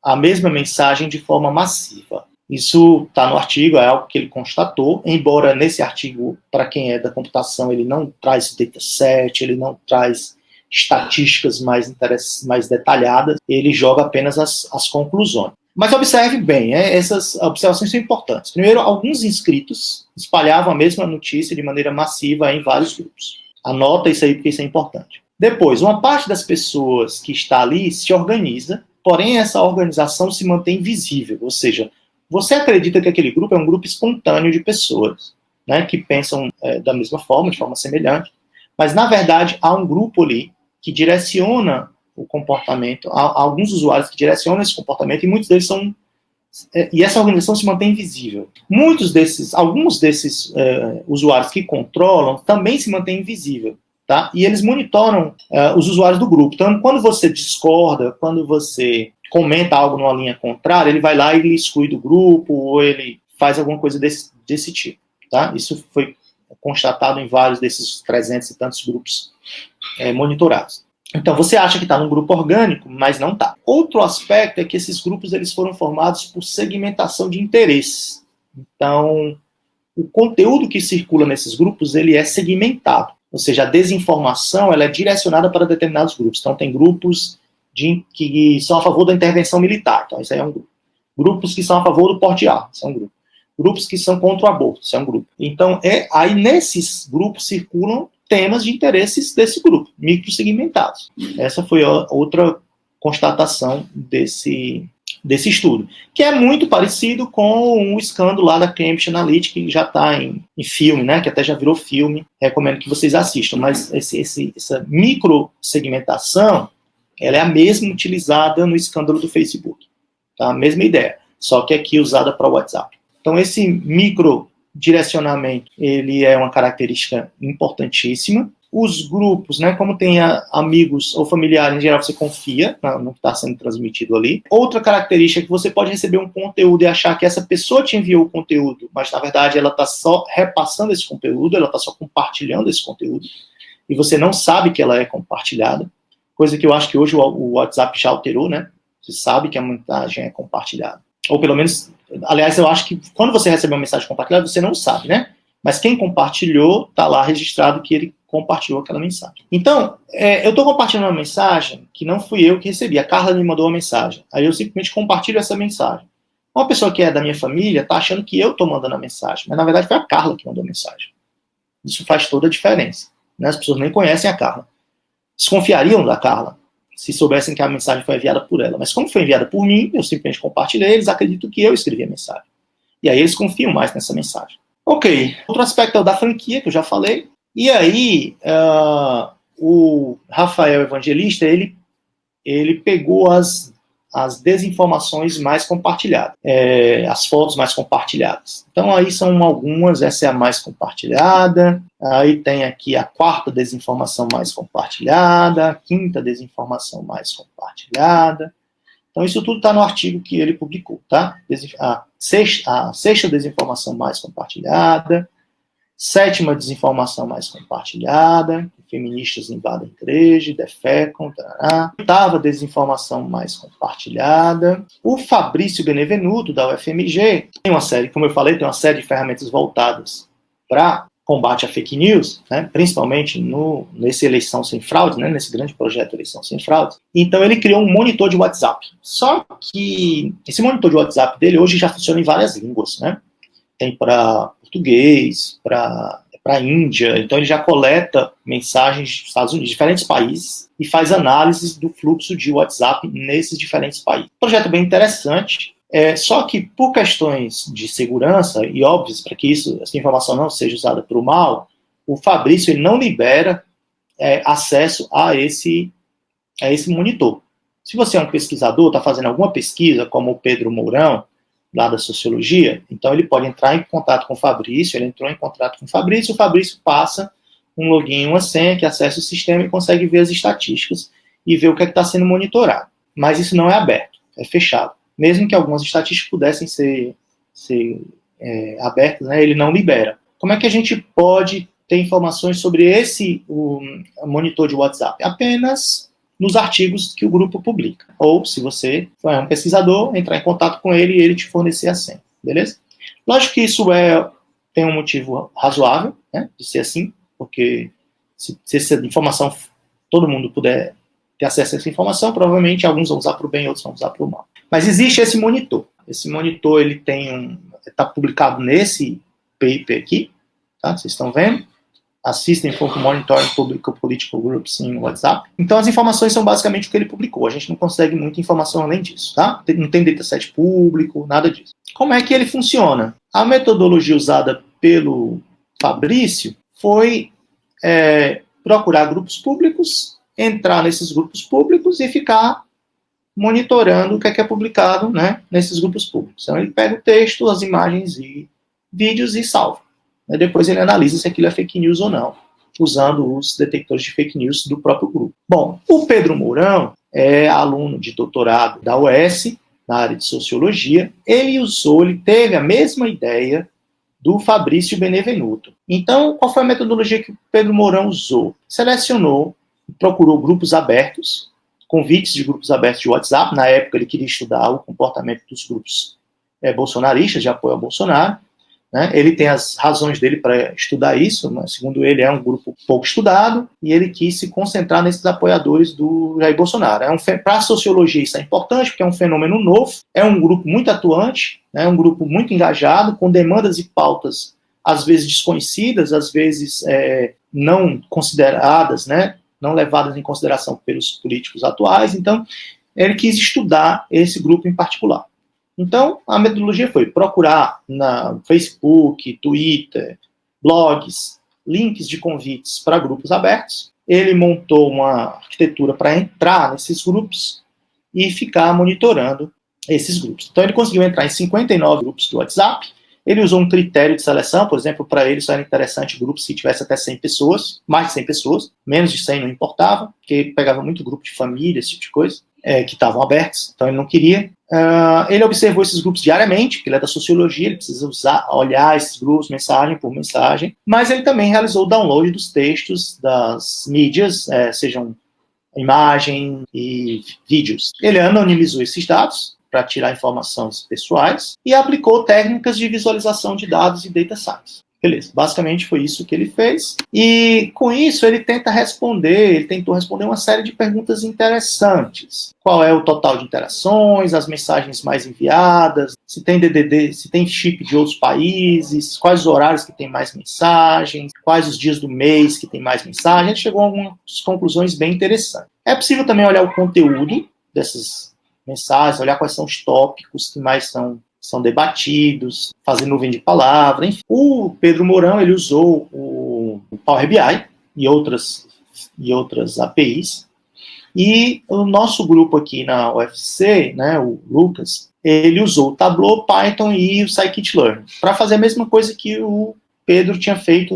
a mesma mensagem de forma massiva. Isso está no artigo, é algo que ele constatou, embora nesse artigo, para quem é da computação, ele não traz dataset, ele não traz estatísticas mais detalhadas, ele joga apenas as conclusões. Mas observe bem, essas observações são importantes. Primeiro, alguns inscritos espalhavam a mesma notícia de maneira massiva em vários grupos. Anota isso aí porque isso é importante. Depois, uma parte das pessoas que está ali se organiza, porém essa organização se mantém visível, ou seja, você acredita que aquele grupo é um grupo espontâneo de pessoas, né, que pensam da mesma forma, de forma semelhante, mas na verdade há um grupo ali que direciona o comportamento, há alguns usuários que direcionam esse comportamento e muitos deles são... E essa organização se mantém invisível. Alguns desses usuários que controlam também se mantêm invisível, tá? E eles monitoram os usuários do grupo. Então, quando você discorda, quando você comenta algo numa linha contrária, ele vai lá e ele exclui do grupo ou ele faz alguma coisa desse tipo, tá? Isso foi constatado em vários desses 300 e tantos grupos monitorados. Então, você acha que está num grupo orgânico, mas não está. Outro aspecto é que esses grupos eles foram formados por segmentação de interesses. Então, o conteúdo que circula nesses grupos ele é segmentado. Ou seja, a desinformação ela é direcionada para determinados grupos. Então, tem grupos que são a favor da intervenção militar. Então, isso aí é um grupo. Grupos que são a favor do porte de armas. Isso é um grupo. Grupos que são contra o aborto. Isso é um grupo. Então, aí nesses grupos circulam temas de interesses desse grupo, microsegmentados. Essa foi outra constatação desse estudo, que é muito parecido com o escândalo lá da Cambridge Analytica, que já está em filme, né, que até já virou filme, recomendo que vocês assistam, mas essa microsegmentação, ela é a mesma utilizada no escândalo do Facebook, tá? A mesma ideia, só que aqui usada para o WhatsApp. Então, esse microdirecionamento, ele é uma característica importantíssima. Os grupos, né, como tem amigos ou familiares, em geral você confia no que está sendo transmitido ali. Outra característica é que você pode receber um conteúdo e achar que essa pessoa te enviou o conteúdo, mas na verdade ela está só repassando esse conteúdo, ela está só compartilhando esse conteúdo, e você não sabe que ela é compartilhada, coisa que eu acho que hoje o WhatsApp já alterou, né? Você sabe que a mensagem é compartilhada. Ou pelo menos, aliás, eu acho que quando você recebe uma mensagem compartilhada, você não sabe, né? Mas quem compartilhou, está lá registrado que ele compartilhou aquela mensagem. Então, eu estou compartilhando uma mensagem que não fui eu que recebi. A Carla me mandou uma mensagem. Aí eu simplesmente compartilho essa mensagem. Uma pessoa que é da minha família está achando que eu estou mandando a mensagem. Mas, na verdade, foi a Carla que mandou a mensagem. Isso faz toda a diferença, né? As pessoas nem conhecem a Carla. Desconfiariam da Carla se soubessem que a mensagem foi enviada por ela. Mas como foi enviada por mim, eu simplesmente compartilhei, eles acreditam que eu escrevi a mensagem. E aí eles confiam mais nessa mensagem. Ok, outro aspecto é o da franquia, que eu já falei. E aí, o Rafael Evangelista, ele pegou as desinformações mais compartilhadas, as fotos mais compartilhadas. Então, aí são algumas, essa é a mais compartilhada, aí tem aqui a quarta desinformação mais compartilhada, a quinta desinformação mais compartilhada. Então, isso tudo está no artigo que ele publicou, tá? A sexta desinformação mais compartilhada, sétima desinformação mais compartilhada, feministas invadem igreja, defecam, tarará. Oitava desinformação mais compartilhada. O Fabrício Benevenuto, da UFMG, tem uma série, como eu falei, tem uma série de ferramentas voltadas para combate à fake news, né, principalmente nesse Eleição Sem Fraude, né, nesse grande projeto Eleição Sem Fraude. Então ele criou um monitor de WhatsApp. Só que esse monitor de WhatsApp dele hoje já funciona em várias línguas, né? Tem para português, para Índia, então ele já coleta mensagens dos Estados Unidos, de diferentes países, e faz análises do fluxo de WhatsApp nesses diferentes países. Um projeto bem interessante, só que por questões de segurança, e óbvias, para que essa informação não seja usada para o mal, o Fabrício ele não libera acesso a esse monitor. Se você é um pesquisador, está fazendo alguma pesquisa, como o Pedro Mourão, lá da Sociologia, então ele pode entrar em contato com o Fabrício, ele entrou em contato com o Fabrício passa um login e uma senha que acessa o sistema e consegue ver as estatísticas e ver o que está sendo monitorado. Mas isso não é aberto, é fechado. Mesmo que algumas estatísticas pudessem ser abertas, né, ele não libera. Como é que a gente pode ter informações sobre o monitor de WhatsApp? Apenas nos artigos que o grupo publica. Ou, se você é um pesquisador, entrar em contato com ele e ele te fornecer a senha. beleza? Lógico que isso tem um motivo razoável, né, de ser assim, porque se essa informação, todo mundo puder ter acesso a essa informação, provavelmente alguns vão usar para o bem, outros vão usar para o mal. Mas existe esse monitor. Esse monitor, ele está publicado nesse paper aqui, tá? Vocês estão vendo? Assistem for Monitoring Political Groups em WhatsApp. Então, as informações são basicamente o que ele publicou. A gente não consegue muita informação além disso, tá? Não tem dataset público, nada disso. Como é que ele funciona? A metodologia usada pelo Fabrício foi procurar grupos públicos, entrar nesses grupos públicos e ficar monitorando o que é publicado, né, nesses grupos públicos. Então, ele pega o texto, as imagens e vídeos e salva. Depois ele analisa se aquilo é fake news ou não, usando os detectores de fake news do próprio grupo. Bom, o Pedro Mourão é aluno de doutorado da UES, na área de sociologia. Ele teve a mesma ideia do Fabrício Benevenuto. Então, qual foi a metodologia que o Pedro Mourão usou? Selecionou, procurou grupos abertos, convites de grupos abertos de WhatsApp. Na época, ele queria estudar o comportamento dos grupos bolsonaristas, de apoio ao Bolsonaro. Né? Ele tem as razões dele para estudar isso, mas, segundo ele, é um grupo pouco estudado, e ele quis se concentrar nesses apoiadores do Jair Bolsonaro. Para a sociologia isso é importante, porque é um fenômeno novo, é um grupo muito atuante, né? Um grupo muito engajado, com demandas e pautas, às vezes desconhecidas, às vezes não consideradas, né? Não levadas em consideração pelos políticos atuais. Então, ele quis estudar esse grupo em particular. Então, a metodologia foi procurar na Facebook, Twitter, blogs, links de convites para grupos abertos. Ele montou uma arquitetura para entrar nesses grupos e ficar monitorando esses grupos. Então, ele conseguiu entrar em 59 grupos do WhatsApp. Ele usou um critério de seleção, por exemplo, para ele só era interessante grupos que tivesse até 100 pessoas, mais de 100 pessoas, menos de 100 não importava, porque pegava muito grupo de família, esse tipo de coisa, que estavam abertos, então ele não queria. Ele observou esses grupos diariamente, porque ele é da sociologia, ele precisa olhar esses grupos, mensagem por mensagem, mas ele também realizou o download dos textos das mídias, sejam imagem e vídeos. Ele anonimizou esses dados para tirar informações pessoais e aplicou técnicas de visualização de dados e data science. Beleza, basicamente foi isso que ele fez. E com isso ele tentou responder uma série de perguntas interessantes. Qual é o total de interações, as mensagens mais enviadas, se tem DDD, se tem chip de outros países, quais os horários que tem mais mensagens, quais os dias do mês que tem mais mensagens. Ele chegou a algumas conclusões bem interessantes. É possível também olhar o conteúdo dessas mensagens, olhar quais são os tópicos que mais são debatidos, fazer nuvem de palavras, enfim. O Pedro Mourão, ele usou o Power BI e outras APIs, e o nosso grupo aqui na UFC, né, o Lucas, ele usou o Tableau, Python e o Scikit-Learn, para fazer a mesma coisa que o Pedro tinha feito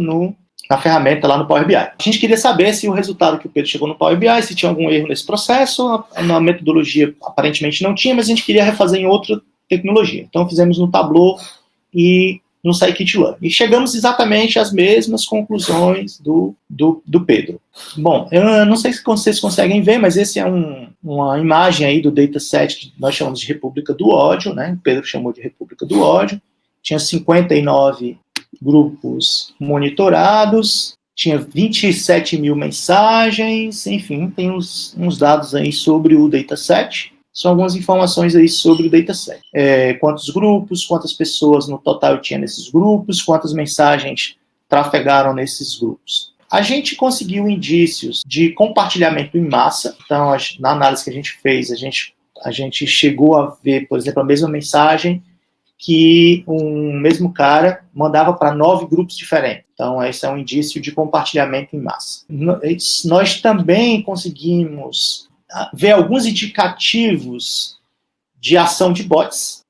na ferramenta lá no Power BI. A gente queria saber se o resultado que o Pedro chegou no Power BI, se tinha algum erro nesse processo. Na metodologia aparentemente não tinha, mas a gente queria refazer em outra tecnologia. Então fizemos no Tableau e no Scikit-Learn. E chegamos exatamente às mesmas conclusões do Pedro. Bom, eu não sei se vocês conseguem ver, mas esse é uma imagem aí do dataset que nós chamamos de República do Ódio, né? O Pedro chamou de República do Ódio. Tinha 59 grupos monitorados, tinha 27 mil mensagens, enfim, tem uns dados aí sobre o dataset. São algumas informações aí sobre o dataset. Quantos grupos, quantas pessoas no total tinha nesses grupos, quantas mensagens trafegaram nesses grupos. A gente conseguiu indícios de compartilhamento em massa. Então, na análise que a gente fez, a gente chegou a ver, por exemplo, a mesma mensagem que um mesmo cara mandava para 9 grupos diferentes. Então, esse é um indício de compartilhamento em massa. Nós também conseguimos ver alguns indicativos de ação de bots,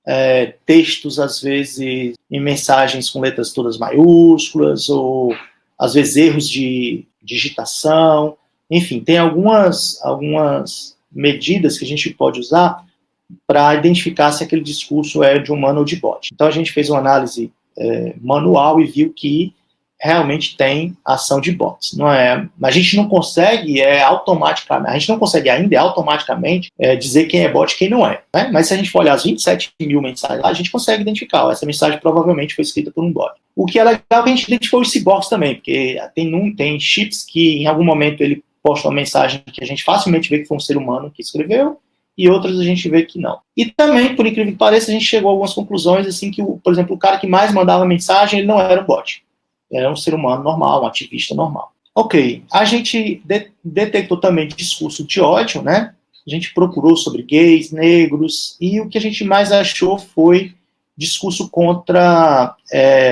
textos, às vezes, em mensagens com letras todas maiúsculas, ou, às vezes, erros de digitação. Enfim, tem algumas medidas que a gente pode usar para identificar se aquele discurso é de humano ou de bot. Então, a gente fez uma análise manual e viu que realmente tem ação de bots. Não é, a gente não consegue automaticamente, a gente não consegue ainda automaticamente dizer quem é bot e quem não é, né? Mas se a gente for olhar as 27 mil mensagens lá, a gente consegue identificar. Essa mensagem provavelmente foi escrita por um bot. O que é legal é que a gente identificou os ciborgues também, porque tem chips que em algum momento ele posta uma mensagem que a gente facilmente vê que foi um ser humano que escreveu, e outras a gente vê que não. E também, por incrível que pareça, a gente chegou a algumas conclusões, assim, que, por exemplo, o cara que mais mandava mensagem, ele não era um bot. Ele era um ser humano normal, um ativista normal. Ok, a gente detectou também discurso de ódio, né? A gente procurou sobre gays, negros, e o que a gente mais achou foi discurso contra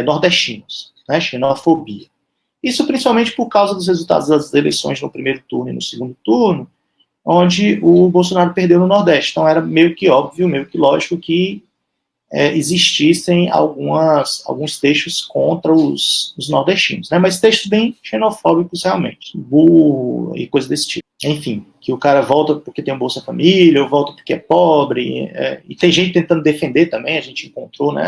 nordestinos, né? Xenofobia. Isso principalmente por causa dos resultados das eleições no primeiro turno e no segundo turno, onde o Bolsonaro perdeu no Nordeste. Então era meio que óbvio, meio que lógico que existissem alguns textos contra os nordestinos, né? Mas textos bem xenofóbicos realmente, burro e coisa desse tipo. Enfim, que o cara volta porque tem um Bolsa Família, ou volta porque é pobre, e tem gente tentando defender também, a gente encontrou, né?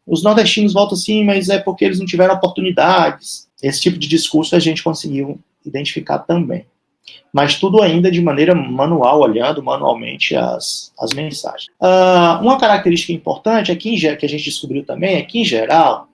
Os nordestinos voltam sim, mas é porque eles não tiveram oportunidades. Esse tipo de discurso a gente conseguiu identificar também. Mas tudo ainda de maneira manual, olhando manualmente as mensagens. Uma característica importante é que a gente descobriu também é que, em geral,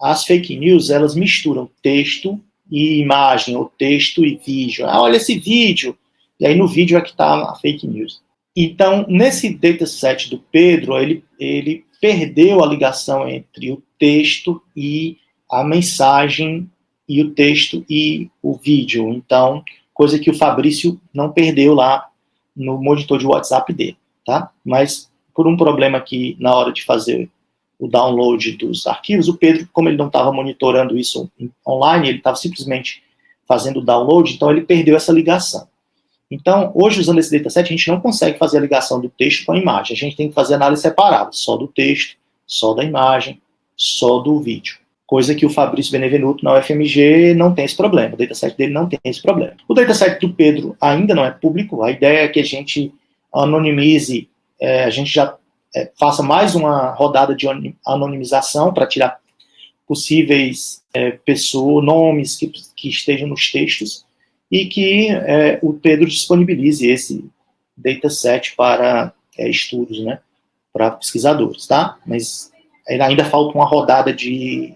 as fake news, elas misturam texto e imagem, ou texto e vídeo. Olha esse vídeo, e aí no vídeo é que está a fake news. Então, nesse dataset do Pedro, ele perdeu a ligação entre o texto e a mensagem, e o texto e o vídeo. Então, coisa que o Fabrício não perdeu lá no monitor de WhatsApp dele, tá? Mas por um problema aqui na hora de fazer o download dos arquivos, o Pedro, como ele não estava monitorando isso online, ele estava simplesmente fazendo o download, então ele perdeu essa ligação. Então, hoje, usando esse dataset, a gente não consegue fazer a ligação do texto com a imagem. A gente tem que fazer análise separada, só do texto, só da imagem, só do vídeo. Coisa que o Fabrício Benevenuto, na UFMG, não tem esse problema. O dataset dele não tem esse problema. O dataset do Pedro ainda não é público. A ideia é que a gente anonimize, a gente já faça mais uma rodada de anonimização para tirar possíveis pessoas, nomes que estejam nos textos, e que o Pedro disponibilize esse dataset para estudos, né, para pesquisadores, tá? Mas ainda falta uma rodada de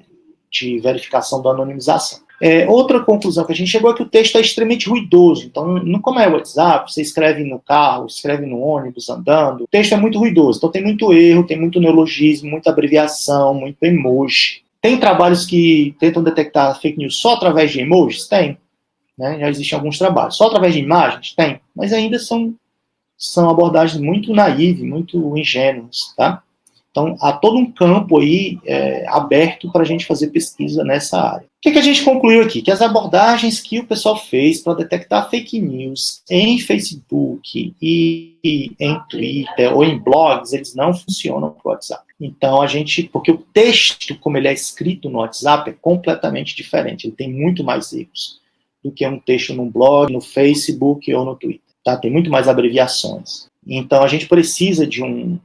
verificação da anonimização. Outra conclusão que a gente chegou é que o texto é extremamente ruidoso. Então, não como é o WhatsApp, você escreve no carro, escreve no ônibus, andando, o texto é muito ruidoso. Então, tem muito erro, tem muito neologismo, muita abreviação, muito emoji. Tem trabalhos que tentam detectar fake news só através de emojis? Tem. Né? Já existem alguns trabalhos. Só através de imagens? Tem. Mas ainda são abordagens muito naíves, muito ingênuas, tá? Então, há todo um campo aí aberto para a gente fazer pesquisa nessa área. O que a gente concluiu aqui? Que as abordagens que o pessoal fez para detectar fake news em Facebook e em Twitter ou em blogs, eles não funcionam para o WhatsApp. Então, porque o texto, como ele é escrito no WhatsApp, é completamente diferente. Ele tem muito mais erros do que um texto num blog, no Facebook ou no Twitter. Tá? Tem muito mais abreviações. Então, a gente precisa de um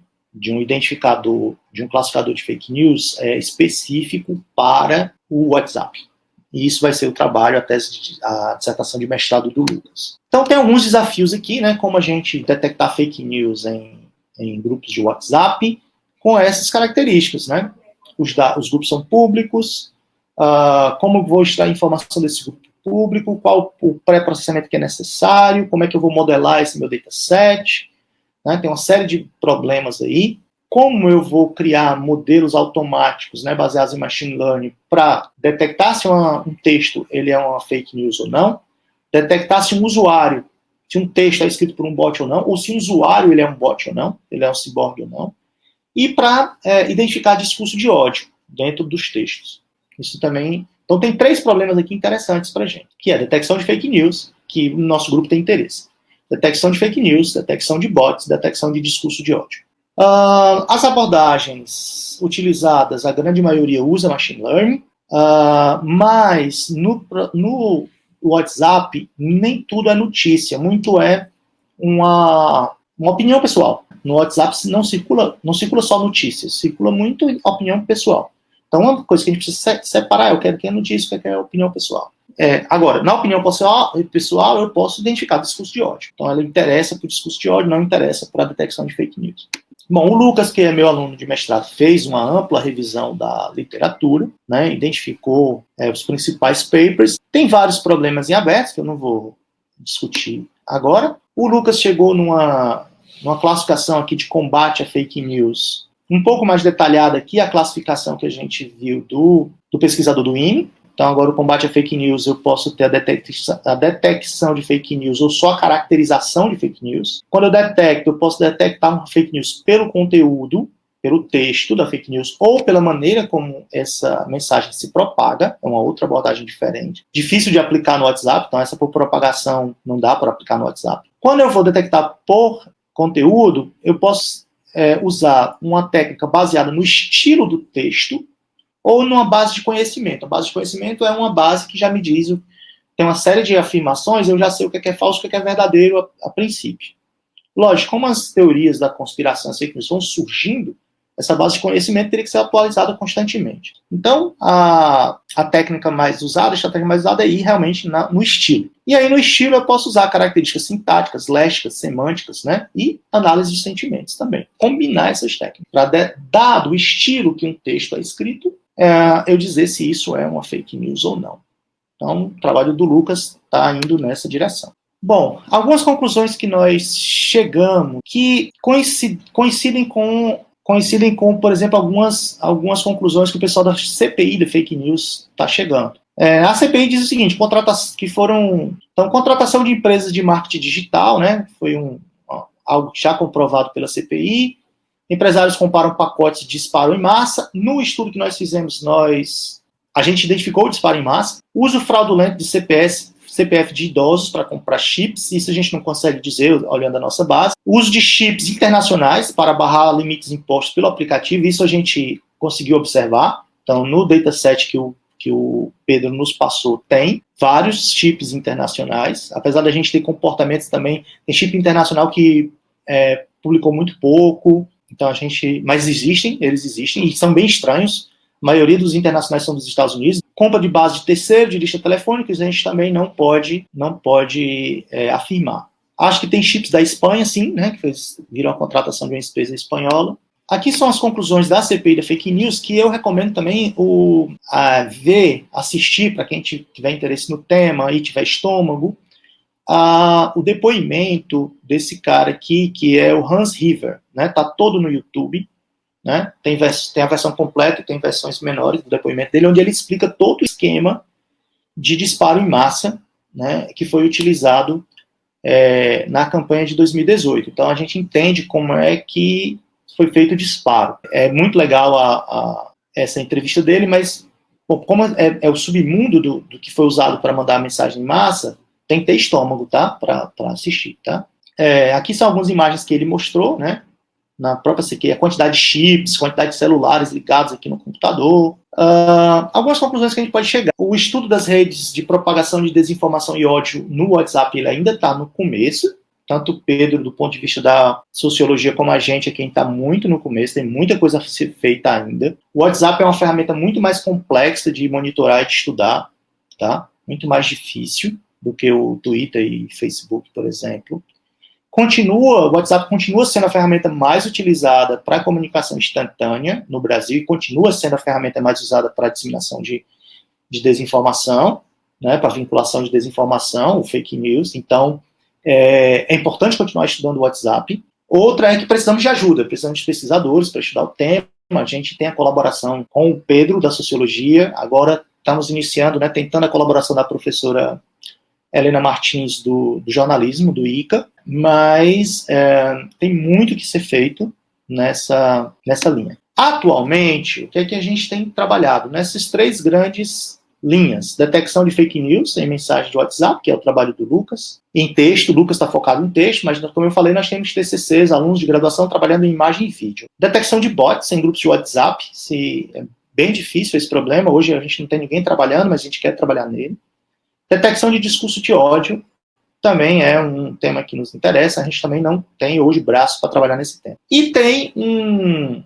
identificador, de um classificador de fake news específico para o WhatsApp. E isso vai ser o trabalho, a dissertação de mestrado do Lucas. Então tem alguns desafios aqui, né, como a gente detectar fake news em grupos de WhatsApp com essas características, né? Os grupos são públicos, como eu vou extrair informação desse grupo público, qual o pré-processamento que é necessário, como é que eu vou modelar esse meu dataset. Né, tem uma série de problemas aí. Como eu vou criar modelos automáticos, né, baseados em machine learning para detectar se um texto ele é uma fake news ou não, detectar se um usuário, se um texto é escrito por um bot ou não, ou se um usuário ele é um bot ou não, ele é um ciborgue ou não, e para identificar discurso de ódio dentro dos textos. Isso também. Então tem 3 problemas aqui interessantes para a gente, que é a detecção de fake news, que o nosso grupo tem interesse. Detecção de fake news, detecção de bots, detecção de discurso de ódio. As abordagens utilizadas, a grande maioria usa machine learning, mas no WhatsApp nem tudo é notícia, muito é uma opinião pessoal. No WhatsApp não circula só notícias, circula muito opinião pessoal. Então, uma coisa que a gente precisa separar é o que é notícia, o que é opinião pessoal. Agora, na opinião pessoal, eu posso identificar discurso de ódio. Então, ela interessa para o discurso de ódio, não interessa para a detecção de fake news. Bom, o Lucas, que é meu aluno de mestrado, fez uma ampla revisão da literatura, né, identificou os principais papers. Tem vários problemas em aberto, que eu não vou discutir agora. O Lucas chegou numa classificação aqui de combate a fake news um pouco mais detalhada aqui, a classificação que a gente viu do pesquisador do INE. Então, agora o combate a fake news, eu posso ter a detecção de fake news ou só a caracterização de fake news. Quando eu posso detectar uma fake news pelo conteúdo, pelo texto da fake news, ou pela maneira como essa mensagem se propaga, é uma outra abordagem diferente. Difícil de aplicar no WhatsApp, então essa por propagação não dá para aplicar no WhatsApp. Quando eu vou detectar por conteúdo, eu posso usar uma técnica baseada no estilo do texto, ou numa base de conhecimento. A base de conhecimento é uma base que já me diz, tem uma série de afirmações, eu já sei o que é falso, o que é verdadeiro a princípio. Lógico, como as teorias da conspiração, as fake news vão surgindo, essa base de conhecimento teria que ser atualizada constantemente. Então, a técnica mais usada, a estratégia mais usada é ir realmente no estilo. E aí, no estilo, eu posso usar características sintáticas, léxicas, semânticas, né? E análise de sentimentos também. Combinar essas técnicas. Para, dado o estilo que um texto é escrito, eu dizer se isso é uma fake news ou não. Então, o trabalho do Lucas está indo nessa direção. Bom, algumas conclusões que nós chegamos que coincidem com, por exemplo, algumas conclusões que o pessoal da CPI da fake news está chegando. A CPI diz o seguinte, contratação de empresas de marketing digital, né, foi algo já comprovado pela CPI. Empresários comparam pacotes de disparo em massa. No estudo que nós fizemos, a gente identificou o disparo em massa. Uso fraudulento de CPF de idosos para comprar chips. Isso a gente não consegue dizer olhando a nossa base. Uso de chips internacionais para barrar limites impostos pelo aplicativo. Isso a gente conseguiu observar. Então, no dataset que o Pedro nos passou, tem vários chips internacionais. Apesar da gente ter comportamentos também, tem chip internacional que publicou muito pouco. Então mas eles existem e são bem estranhos. A maioria dos internacionais são dos Estados Unidos. Compra de base de terceiro, de lista telefônica, a gente também não pode afirmar. Acho que tem chips da Espanha, sim, né, que viram a contratação de uma empresa espanhola. Aqui são as conclusões da CPI da Fake News, que eu recomendo também assistir, para quem tiver interesse no tema e tiver estômago, o depoimento desse cara aqui, que é o Hans River, né? Tá todo no YouTube, né? Tem a versão completa e tem versões menores do depoimento dele, onde ele explica todo o esquema de disparo em massa, né, que foi utilizado na campanha de 2018. Então, a gente entende como é que foi feito o disparo. É muito legal essa entrevista dele, mas como é o submundo do que foi usado para mandar a mensagem em massa, tem que ter estômago, tá? Para assistir, tá? Aqui são algumas imagens que ele mostrou, né? Na própria CQ, a quantidade de chips, quantidade de celulares ligados aqui no computador. Algumas conclusões que a gente pode chegar. O estudo das redes de propagação de desinformação e ódio no WhatsApp, ele ainda está no começo. Tanto o Pedro, do ponto de vista da sociologia, como a gente aqui está muito no começo, tem muita coisa a ser feita ainda. O WhatsApp é uma ferramenta muito mais complexa de monitorar e de estudar, tá? Muito mais difícil do que o Twitter e Facebook, por exemplo. O WhatsApp continua sendo a ferramenta mais utilizada para comunicação instantânea no Brasil e continua sendo a ferramenta mais usada para a disseminação de desinformação, né, para vinculação de desinformação, o fake news. Então, é importante continuar estudando o WhatsApp. Outra é que precisamos de ajuda, precisamos de pesquisadores para estudar o tema. A gente tem a colaboração com o Pedro, da Sociologia. Agora estamos iniciando, né, tentando a colaboração da professora Helena Martins, do jornalismo, do ICA, mas tem muito que ser feito nessa linha. Atualmente, o que é que a gente tem trabalhado? Nessas 3 grandes linhas. Detecção de fake news em mensagem de WhatsApp, que é o trabalho do Lucas. Em texto, o Lucas está focado em texto, mas como eu falei, nós temos TCCs, alunos de graduação trabalhando em imagem e vídeo. Detecção de bots em grupos de WhatsApp, é bem difícil esse problema. Hoje a gente não tem ninguém trabalhando, mas a gente quer trabalhar nele. Detecção de discurso de ódio também é um tema que nos interessa, a gente também não tem hoje braço para trabalhar nesse tema. E tem um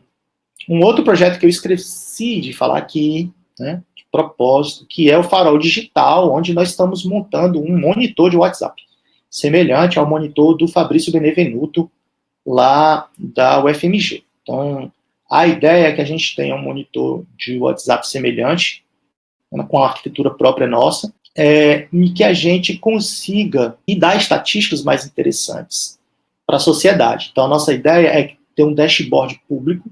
Um outro projeto que eu esqueci de falar aqui, né, de propósito, que é o Farol Digital, onde nós estamos montando um monitor de WhatsApp, semelhante ao monitor do Fabrício Benevenuto, lá da UFMG. Então, a ideia é que a gente tenha um monitor de WhatsApp semelhante, com a arquitetura própria nossa, e que a gente consiga dar estatísticas mais interessantes para a sociedade. Então, a nossa ideia é ter um dashboard público,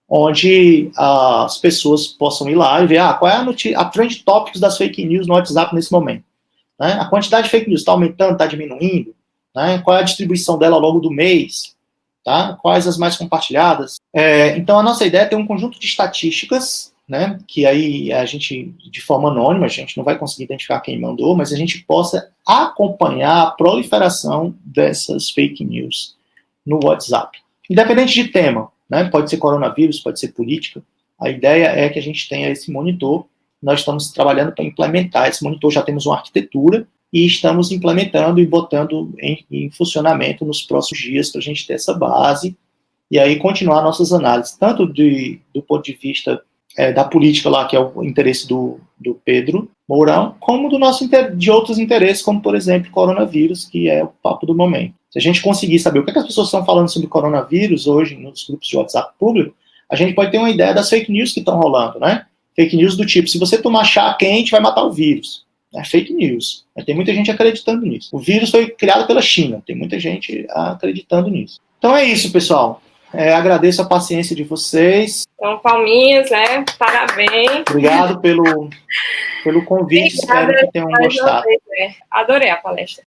onde as pessoas possam ir lá e ver qual é a trend topics das fake news no WhatsApp nesse momento. Né? A quantidade de fake news está aumentando, está diminuindo? Né? Qual é a distribuição dela ao longo do mês? Tá? Quais as mais compartilhadas? Então, a nossa ideia é ter um conjunto de estatísticas, né, que aí a gente, de forma anônima, a gente não vai conseguir identificar quem mandou, mas a gente possa acompanhar a proliferação dessas fake news no WhatsApp. Independente de tema, né, pode ser coronavírus, pode ser política, a ideia é que a gente tenha esse monitor. Nós estamos trabalhando para implementar esse monitor, já temos uma arquitetura, e estamos implementando e botando em funcionamento nos próximos dias para a gente ter essa base e aí continuar nossas análises, tanto do ponto de vista da política lá, que é o interesse do Pedro Mourão, como de outros interesses, como, por exemplo, coronavírus, que é o papo do momento. Se a gente conseguir saber o que as pessoas estão falando sobre coronavírus hoje nos grupos de WhatsApp público, a gente pode ter uma ideia das fake news que estão rolando, né? Fake news do tipo, se você tomar chá quente, vai matar o vírus. É fake news. Tem muita gente acreditando nisso. O vírus foi criado pela China. Tem muita gente acreditando nisso. Então é isso, pessoal. Agradeço a paciência de vocês. Então, palminhas, né? Parabéns. Obrigado pelo convite. Obrigada, espero que tenham gostado. Adorei a palestra.